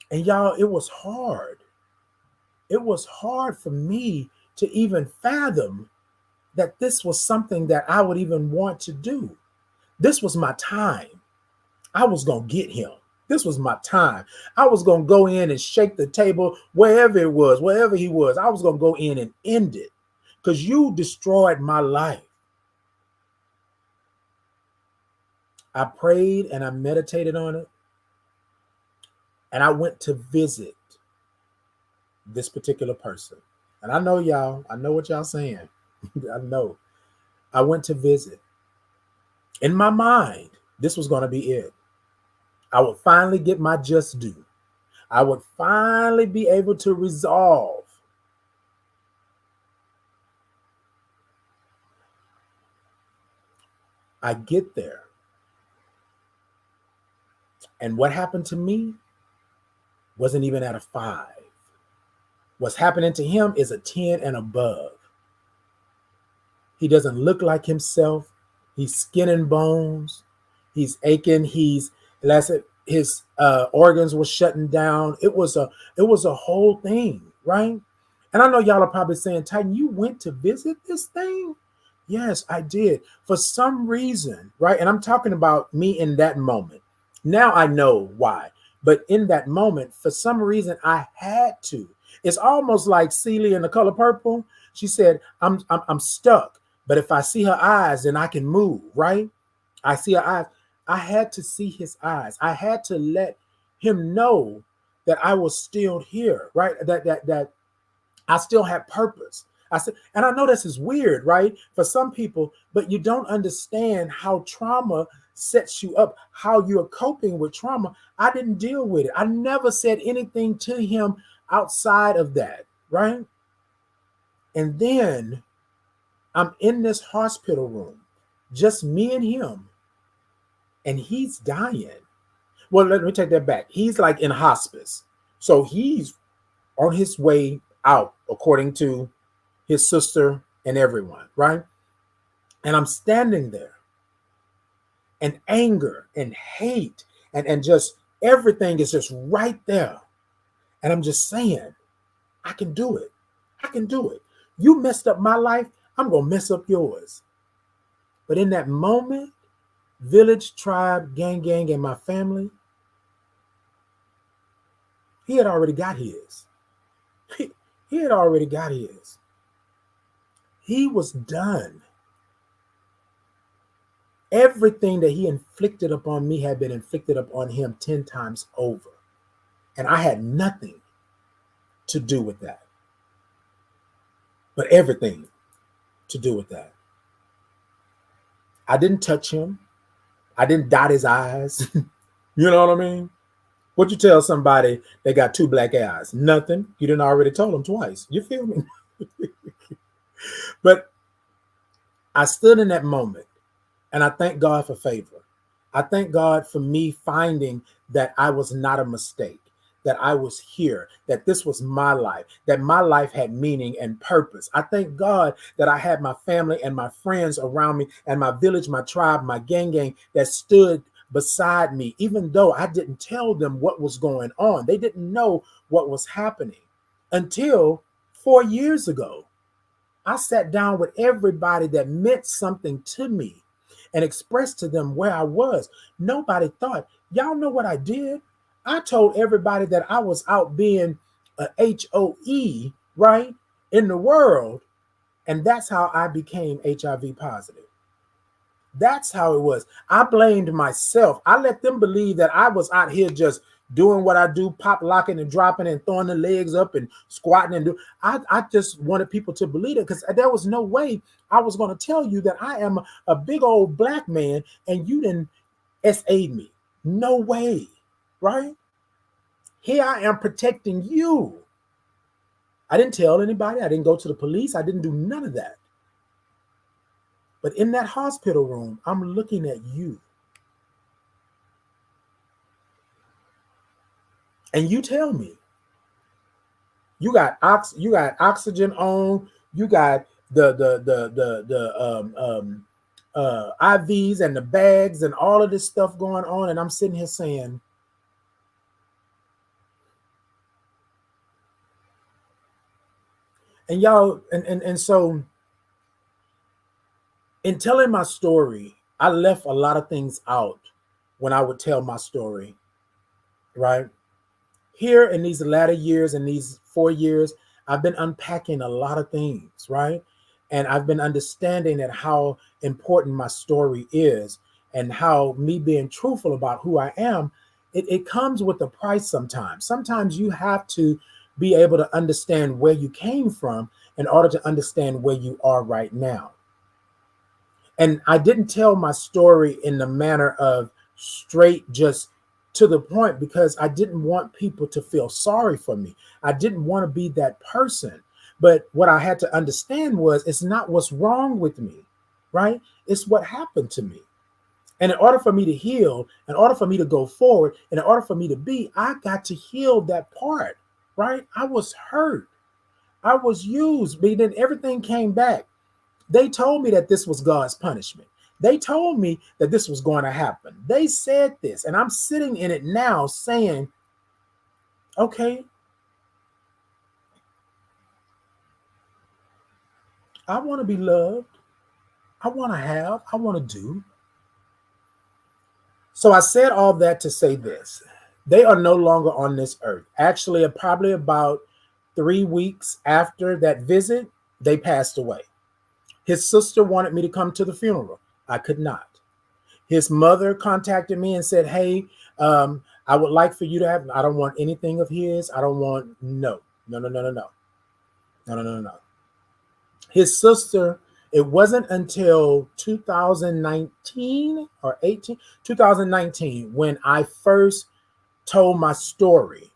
And y'all, it was hard. It was hard for me to even fathom that this was something that I would even want to do. This was my time. I was going to get him. This was my time. I was going to go in and shake the table wherever it was, wherever he was. I was going to go in and end it because you destroyed my life. I prayed and I meditated on it. And I went to visit this particular person. And I know y'all, I know what y'all saying. I know. I went to visit. In my mind, this was going to be it. I would finally get my just due. I would finally be able to resolve. I get there. And what happened to me wasn't even at a 5. What's happening to him is a 10 and above. He doesn't look like himself. He's skin and bones. He's aching. His organs were shutting down. It was a whole thing, right? And I know y'all are probably saying, Titan, you went to visit this thing? Yes, I did. For some reason, right? And I'm talking about me in that moment. Now I know why. But in that moment, for some reason, I had to. It's almost like Celia in The Color Purple. She said, I'm stuck. But if I see her eyes, then I can move, right? I see her eyes. I had to see his eyes. I had to let him know that I was still here, right? That I still had purpose. I said, and I know this is weird, right? For some people, but you don't understand how trauma sets you up, how you're coping with trauma. I didn't deal with it. I never said anything to him outside of that, right? And then I'm in this hospital room, just me and him, and he's dying. Well, let me take that back. He's like in hospice. So he's on his way out, according to his sister and everyone, right? And I'm standing there, and anger and hate and just everything is just right there. And I'm just saying, I can do it. I can do it. You messed up my life, I'm going to mess up yours. But in that moment, village, tribe, gang, and my family, he had already got his. He had already got his. He was done. Everything that he inflicted upon me had been inflicted upon him 10 times over. And I had nothing to do with that. But everything to do with that. I didn't touch him. I didn't dot his eyes. You know what I mean? What you tell somebody that got 2 black eyes? Nothing. You didn't already told them twice. You feel me? But I stood in that moment. And I thank God for favor. I thank God for me finding that I was not a mistake, that I was here, that this was my life, that my life had meaning and purpose. I thank God that I had my family and my friends around me and my village, my tribe, my gang that stood beside me, even though I didn't tell them what was going on. They didn't know what was happening until 4 years ago. I sat down with everybody that meant something to me and expressed to them where I was. Nobody thought, y'all know what I did? I told everybody that I was out being a HOE, right, in the world. And that's how I became HIV positive. That's how it was. I blamed myself. I let them believe that I was out here just doing what I do, pop locking and dropping and throwing the legs up and squatting and do. I just wanted people to believe it because there was no way I was going to tell you that I am a big old black man and you didn't SA me. No way, right? Here I am protecting you. I didn't tell anybody. I didn't go to the police. I didn't do none of that. But in that hospital room, I'm looking at you. And you tell me, you got oxygen on, you got the IVs and the bags and all of this stuff going on, and I'm sitting here saying, and y'all, and so in telling my story, I left a lot of things out when I would tell my story, right? Here in these latter years, in these 4 years, I've been unpacking a lot of things, right? And I've been understanding that how important my story is and how me being truthful about who I am, it comes with a price sometimes. Sometimes you have to be able to understand where you came from in order to understand where you are right now. And I didn't tell my story in the manner of straight, just to the point, because I didn't want people to feel sorry for me. I didn't want to be that person. But what I had to understand was it's not what's wrong with me, right? It's what happened to me. And in order for me to heal, in order for me to go forward, and in order for me to be, I got to heal that part, right? I was hurt. I was used, but then everything came back. They told me that this was God's punishment. They told me that this was going to happen. They said this, and I'm sitting in it now saying, okay, I want to be loved. I want to do. So I said all that to say this. They are no longer on this earth. Actually, probably about 3 weeks after that visit, they passed away. His sister wanted me to come to the funeral. I could not. His mother contacted me and said, hey, I would like for you to have, I don't want anything of his. I don't want, no. His sister, it wasn't until 2019 or 2019, when I first told my story,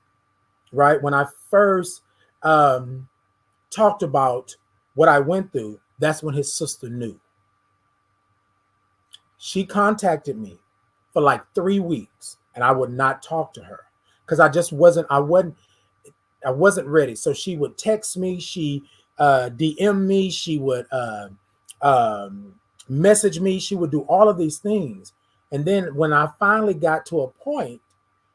right? When I first talked about what I went through, that's when his sister knew. She contacted me for like 3 weeks and I would not talk to her because I wasn't ready. So she would text me, she DM me, she would message me, she would do all of these things. And then when I finally got to a point,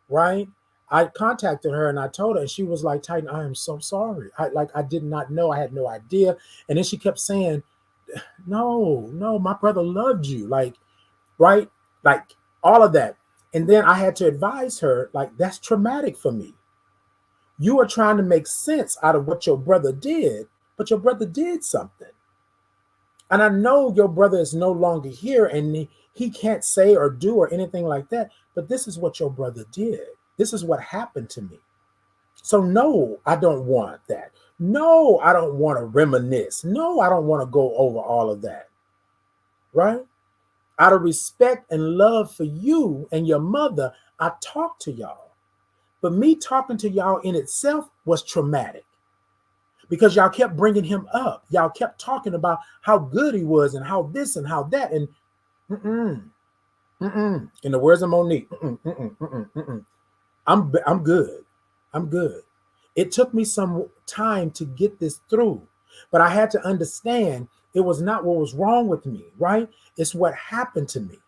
right, I contacted her and I told her, and she was like, Titan, I am so sorry. I did not know. I had no idea. And then she kept saying, no, my brother loved you. Like, right? Like all of that. And then I had to advise her, like, that's traumatic for me. You are trying to make sense out of what your brother did, but your brother did something. And I know your brother is no longer here and he can't say or do or anything like that, but this is what your brother did. This is what happened to me. So no, I don't want that. No, I don't want to reminisce. No, I don't want to go over all of that. Right? Out of respect and love for you and your mother, I talked to y'all. But me talking to y'all in itself was traumatic because y'all kept bringing him up. Y'all kept talking about how good he was and how this and how that. And in the words of Monique, I'm good. I'm good. It took me some time to get this through, but I had to understand it was not what was wrong with me, right? It's what happened to me.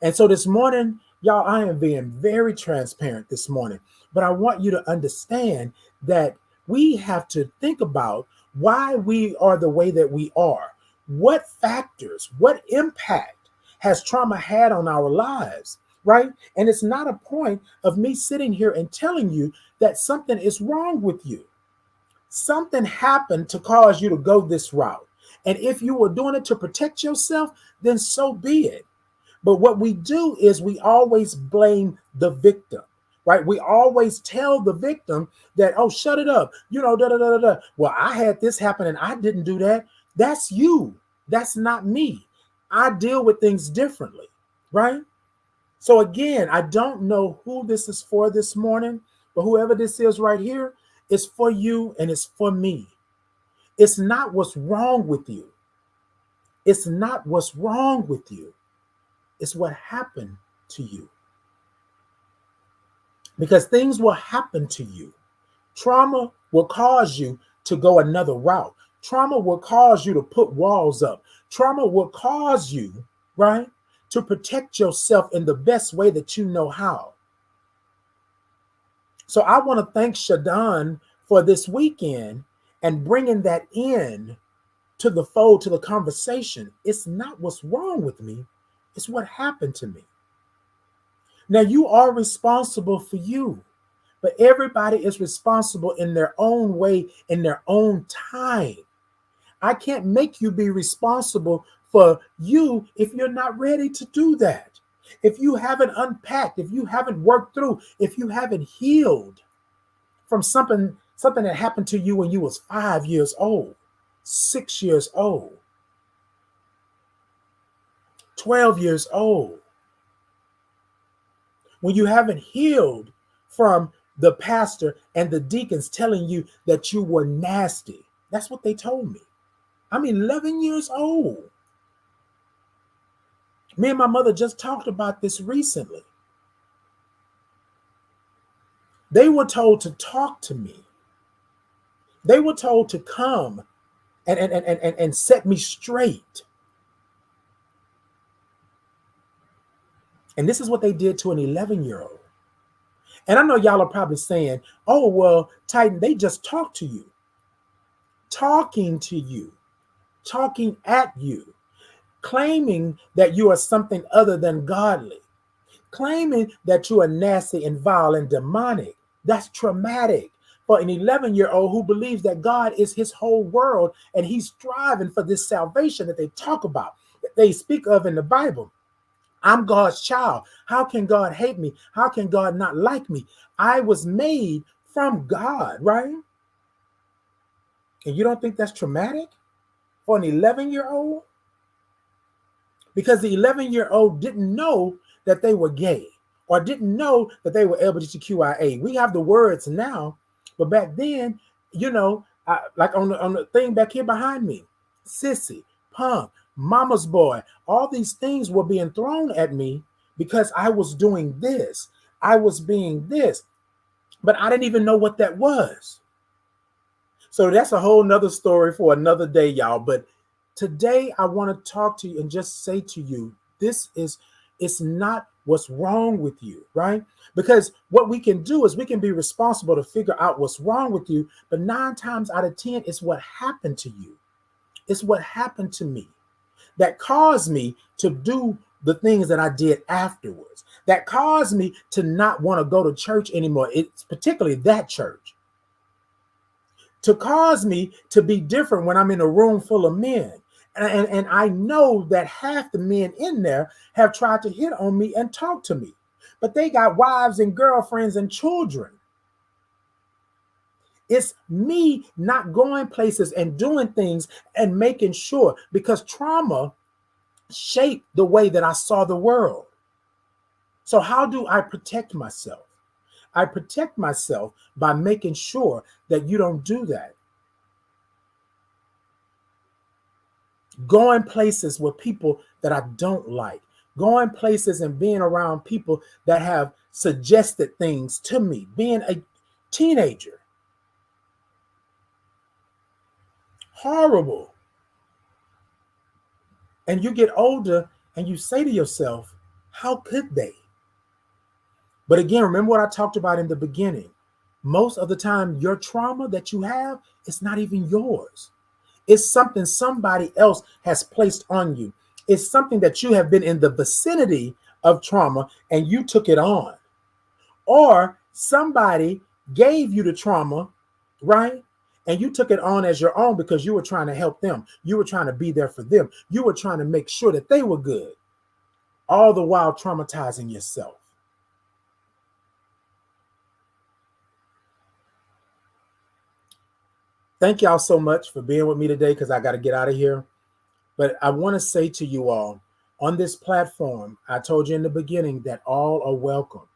And so this morning, y'all, I am being very transparent this morning, but I want you to understand that we have to think about why we are the way that we are. What factors, what impact has trauma had on our lives, right? And it's not a point of me sitting here and telling you that something is wrong with you. Something happened to cause you to go this route. And if you were doing it to protect yourself, then so be it. But what we do is we always blame the victim, right? We always tell the victim that, oh, shut it up. You know, da da da da da. Well, I had this happen and I didn't do that. That's you. That's not me. I deal with things differently, right? So again, I don't know who this is for this morning, but whoever this is right here, it's for you and it's for me. It's not what's wrong with you. It's not what's wrong with you. It's what happened to you. Because things will happen to you. Trauma will cause you to go another route. Trauma will cause you to put walls up. Trauma will cause you, right, to protect yourself in the best way that you know how. So I want to thank Shadon for this weekend and bringing that in to the fold, to the conversation. It's not what's wrong with me. It's what happened to me. Now, you are responsible for you, but everybody is responsible in their own way, in their own time. I can't make you be responsible for you if you're not ready to do that. If you haven't unpacked, if you haven't worked through, if you haven't healed from something that happened to you when you was 5 years old, 6 years old, 12 years old, when you haven't healed from the pastor and the deacons telling you that you were nasty. That's what they told me. I'm 11 years old. Me and my mother just talked about this recently. They were told to talk to me. They were told to come and set me straight. And this is what they did to an 11-year-old. And I know y'all are probably saying, oh, well, Titan, they just talked to you. Talking to you. Talking at you. Claiming that you are something other than godly. Claiming that you are nasty and vile and demonic. That's traumatic for an 11-year-old who believes that God is his whole world and he's striving for this salvation that they talk about, that they speak of in the Bible. I'm God's child. How can God hate me? How can God not like me? I was made from God, right? And you don't think that's traumatic for an 11-year-old? Because the 11-year-old didn't know that they were gay or didn't know that they were LGBTQIA. We have the words now, but back then, you know, like on the thing back here behind me, sissy, punk, mama's boy, all these things were being thrown at me because I was doing this. I was being this, but I didn't even know what that was. So that's a whole nother story for another day, y'all. But today I want to talk to you and just say to you, it's not what's wrong with you, right? Because what we can do is we can be responsible to figure out what's wrong with you, but 9 times out of 10, it's what happened to you. It's what happened to me that caused me to do the things that I did afterwards, that caused me to not want to go to church anymore. It's particularly that church. To cause me to be different when I'm in a room full of men. And I know that half the men in there have tried to hit on me and talk to me, but they got wives and girlfriends and children. It's me not going places and doing things and making sure, because trauma shaped the way that I saw the world. So how do I protect myself? I protect myself by making sure that you don't do that. Going places with people that I don't like. Going places and being around people that have suggested things to me. teenager. Horrible. And you get older and you say to yourself, how could they? But again, remember what I talked about in the beginning. Most of the time, your trauma that you have is not even yours. It's something somebody else has placed on you. It's something that you have been in the vicinity of trauma and you took it on. Or somebody gave you the trauma, right? And you took it on as your own because you were trying to help them. You were trying to be there for them. You were trying to make sure that they were good, all the while traumatizing yourself. Thank y'all so much for being with me today because I got to get out of here. But I want to say to you all, on this platform, I told you in the beginning that all are welcome.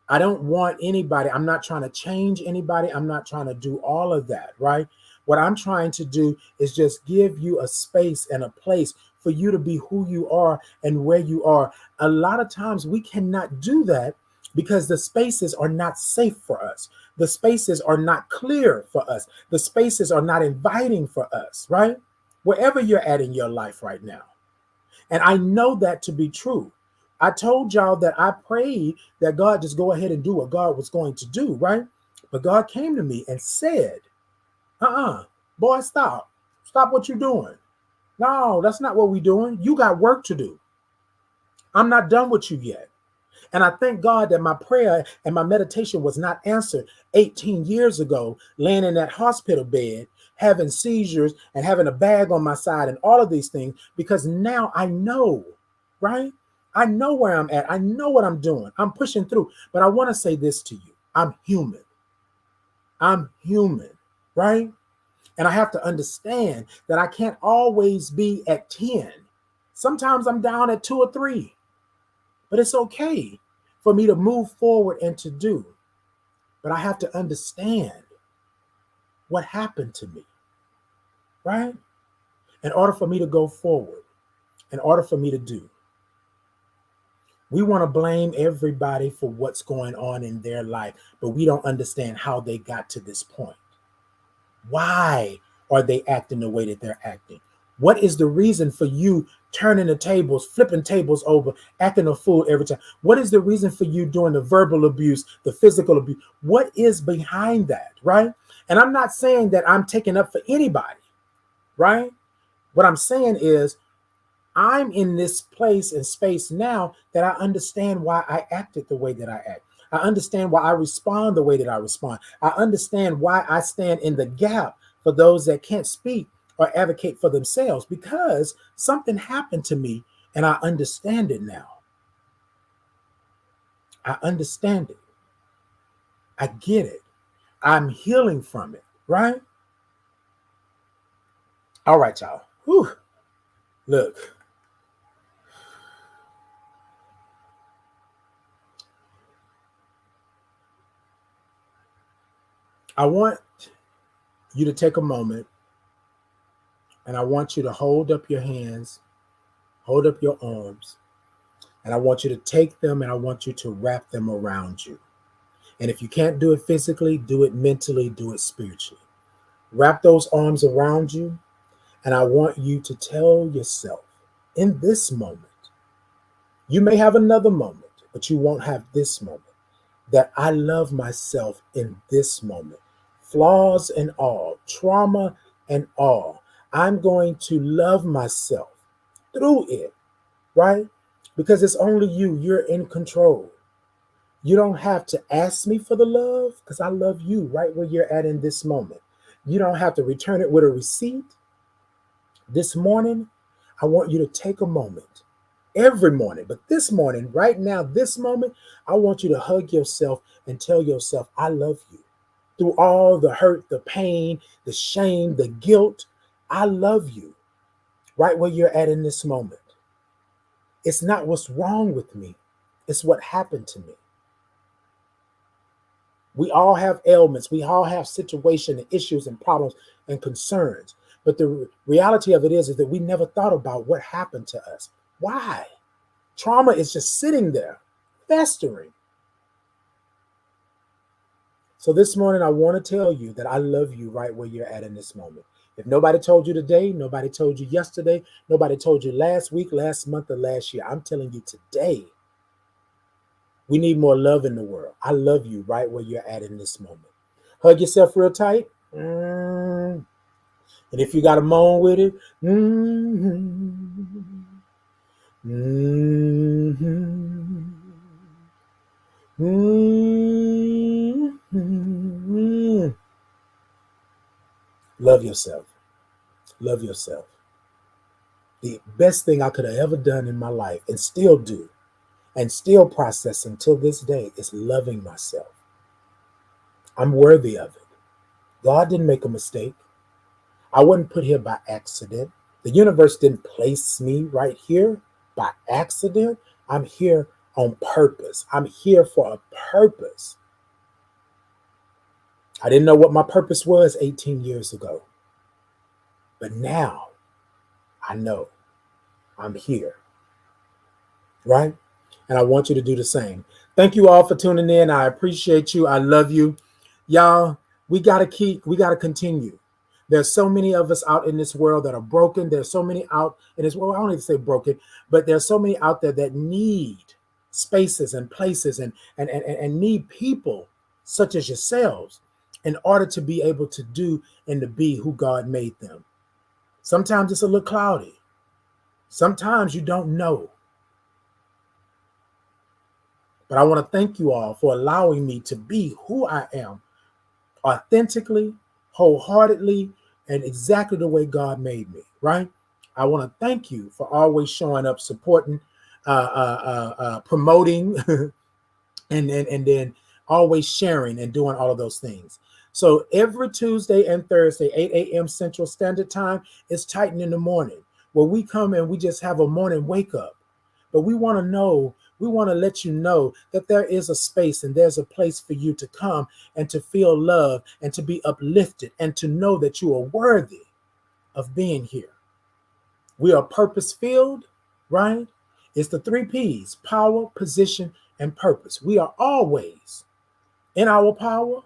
I don't want anybody, I'm not trying to change anybody. I'm not trying to do all of that, right? What I'm trying to do is just give you a space and a place for you to be who you are and where you are. A lot of times we cannot do that because the spaces are not safe for us. The spaces are not clear for us. The spaces are not inviting for us, right? Wherever you're at in your life right now. And I know that to be true. I told y'all that I prayed that God just go ahead and do what God was going to do, right? But God came to me and said, boy, stop. Stop what you're doing. No, that's not what we're doing. You got work to do. I'm not done with you yet. And I thank God that my prayer and my meditation was not answered 18 years ago, laying in that hospital bed, having seizures and having a bag on my side and all of these things, because now I know, right? I know where I'm at. I know what I'm doing. I'm pushing through. But I want to say this to you. I'm human. I'm human, right? And I have to understand that I can't always be at 10. Sometimes I'm down at 2 or 3. But it's okay for me to move forward and to do. But I have to understand what happened to me, right? In order for me to go forward, in order for me to do. We want to blame everybody for what's going on in their life, but we don't understand how they got to this point. Why are they acting the way that they're acting? What is the reason for you turning the tables, flipping tables over, acting a fool every time? What is the reason for you doing the verbal abuse, the physical abuse? What is behind that, right? And I'm not saying that I'm taking up for anybody, right? What I'm saying is I'm in this place and space now that I understand why I acted the way that I act. I understand why I respond the way that I respond. I understand why I stand in the gap for those that can't speak or advocate for themselves, because something happened to me and I understand it now. I understand it. I get it. I'm healing from it, right? All right, y'all. Whew. Look. I want you to take a moment and I want you to hold up your hands, hold up your arms, and I want you to take them and I want you to wrap them around you. And if you can't do it physically, do it mentally, do it spiritually. Wrap those arms around you, and I want you to tell yourself in this moment, you may have another moment, but you won't have this moment, that I love myself in this moment. Flaws and all, trauma and all. I'm going to love myself through it, right? Because it's only you. You're in control. You don't have to ask me for the love because I love you right where you're at in this moment. You don't have to return it with a receipt. This morning, I want you to take a moment every morning, but this morning, right now, this moment, I want you to hug yourself and tell yourself, I love you. Through all the hurt, the pain, the shame, the guilt, I love you right where you're at in this moment. It's not what's wrong with me. It's what happened to me. We all have ailments. We all have situations and issues and problems and concerns. But the reality of it is that we never thought about what happened to us. Why? Trauma is just sitting there, festering. So this morning, I want to tell you that I love you right where you're at in this moment. If nobody told you today, nobody told you yesterday, nobody told you last week, last month, or last year, I'm telling you today, we need more love in the world. I love you right where you're at in this moment. Hug yourself real tight. And if you got a moan with it, love yourself. Love yourself. The best thing I could have ever done in my life and still do and still process until this day is loving myself. I'm worthy of it. God didn't make a mistake. I wasn't put here by accident. The universe didn't place me right here by accident. I'm here on purpose. I'm here for a purpose. I didn't know what my purpose was 18 years ago. But now I know I'm here. Right? And I want you to do the same. Thank you all for tuning in. I appreciate you. I love you. Y'all, we got to continue. There's so many of us out in this world that are broken. There's so many out in this world. I don't even say broken, but there's so many out there that need spaces and places and need people such as yourselves in order to be able to do and to be who God made them. Sometimes it's a little cloudy. Sometimes you don't know. But I want to thank you all for allowing me to be who I am, authentically, wholeheartedly, and exactly the way God made me, right? I want to thank you for always showing up, supporting, promoting, and then always sharing and doing all of those things. So every Tuesday and Thursday, 8 a.m. Central Standard Time, is Titan in the Morning, where we come and we just have a morning wake up. But we want to let you know that there is a space and there's a place for you to come and to feel love and to be uplifted and to know that you are worthy of being here. We are purpose-filled, right? It's the 3 P's: power, position, and purpose. We are always in our power,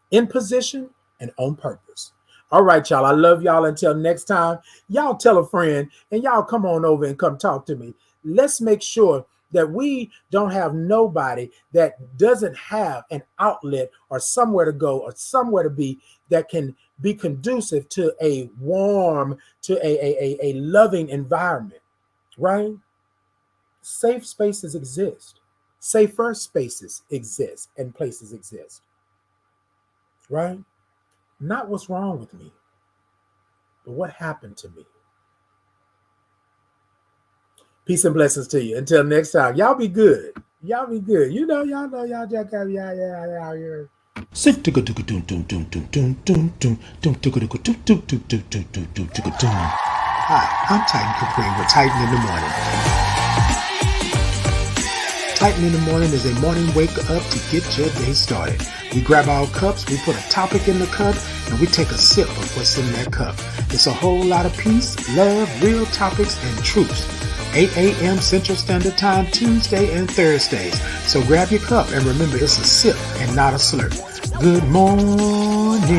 in position, and on purpose. All right, y'all. I love y'all. Until next time, y'all tell a friend and y'all come on over and come talk to me. Let's make sure that we don't have nobody that doesn't have an outlet or somewhere to go or somewhere to be that can be conducive to a warm, to a loving environment, right? Safe spaces exist. Safer spaces exist and places exist, right? Not what's wrong with me, but what happened to me. Peace and blessings to you. Until next time, y'all be good. Y'all be good. Y'all just got y'all here. Hi, I'm Titan Capri with Titan in the Morning. Titan in the Morning is a morning wake up to get your day started. We grab our cups, we put a topic in the cup, and we take a sip of what's in that cup. It's a whole lot of peace, love, real topics, and truths. 8 a.m. Central Standard Time, Tuesday and Thursdays. So grab your cup and remember it's a sip and not a slurp. Good morning.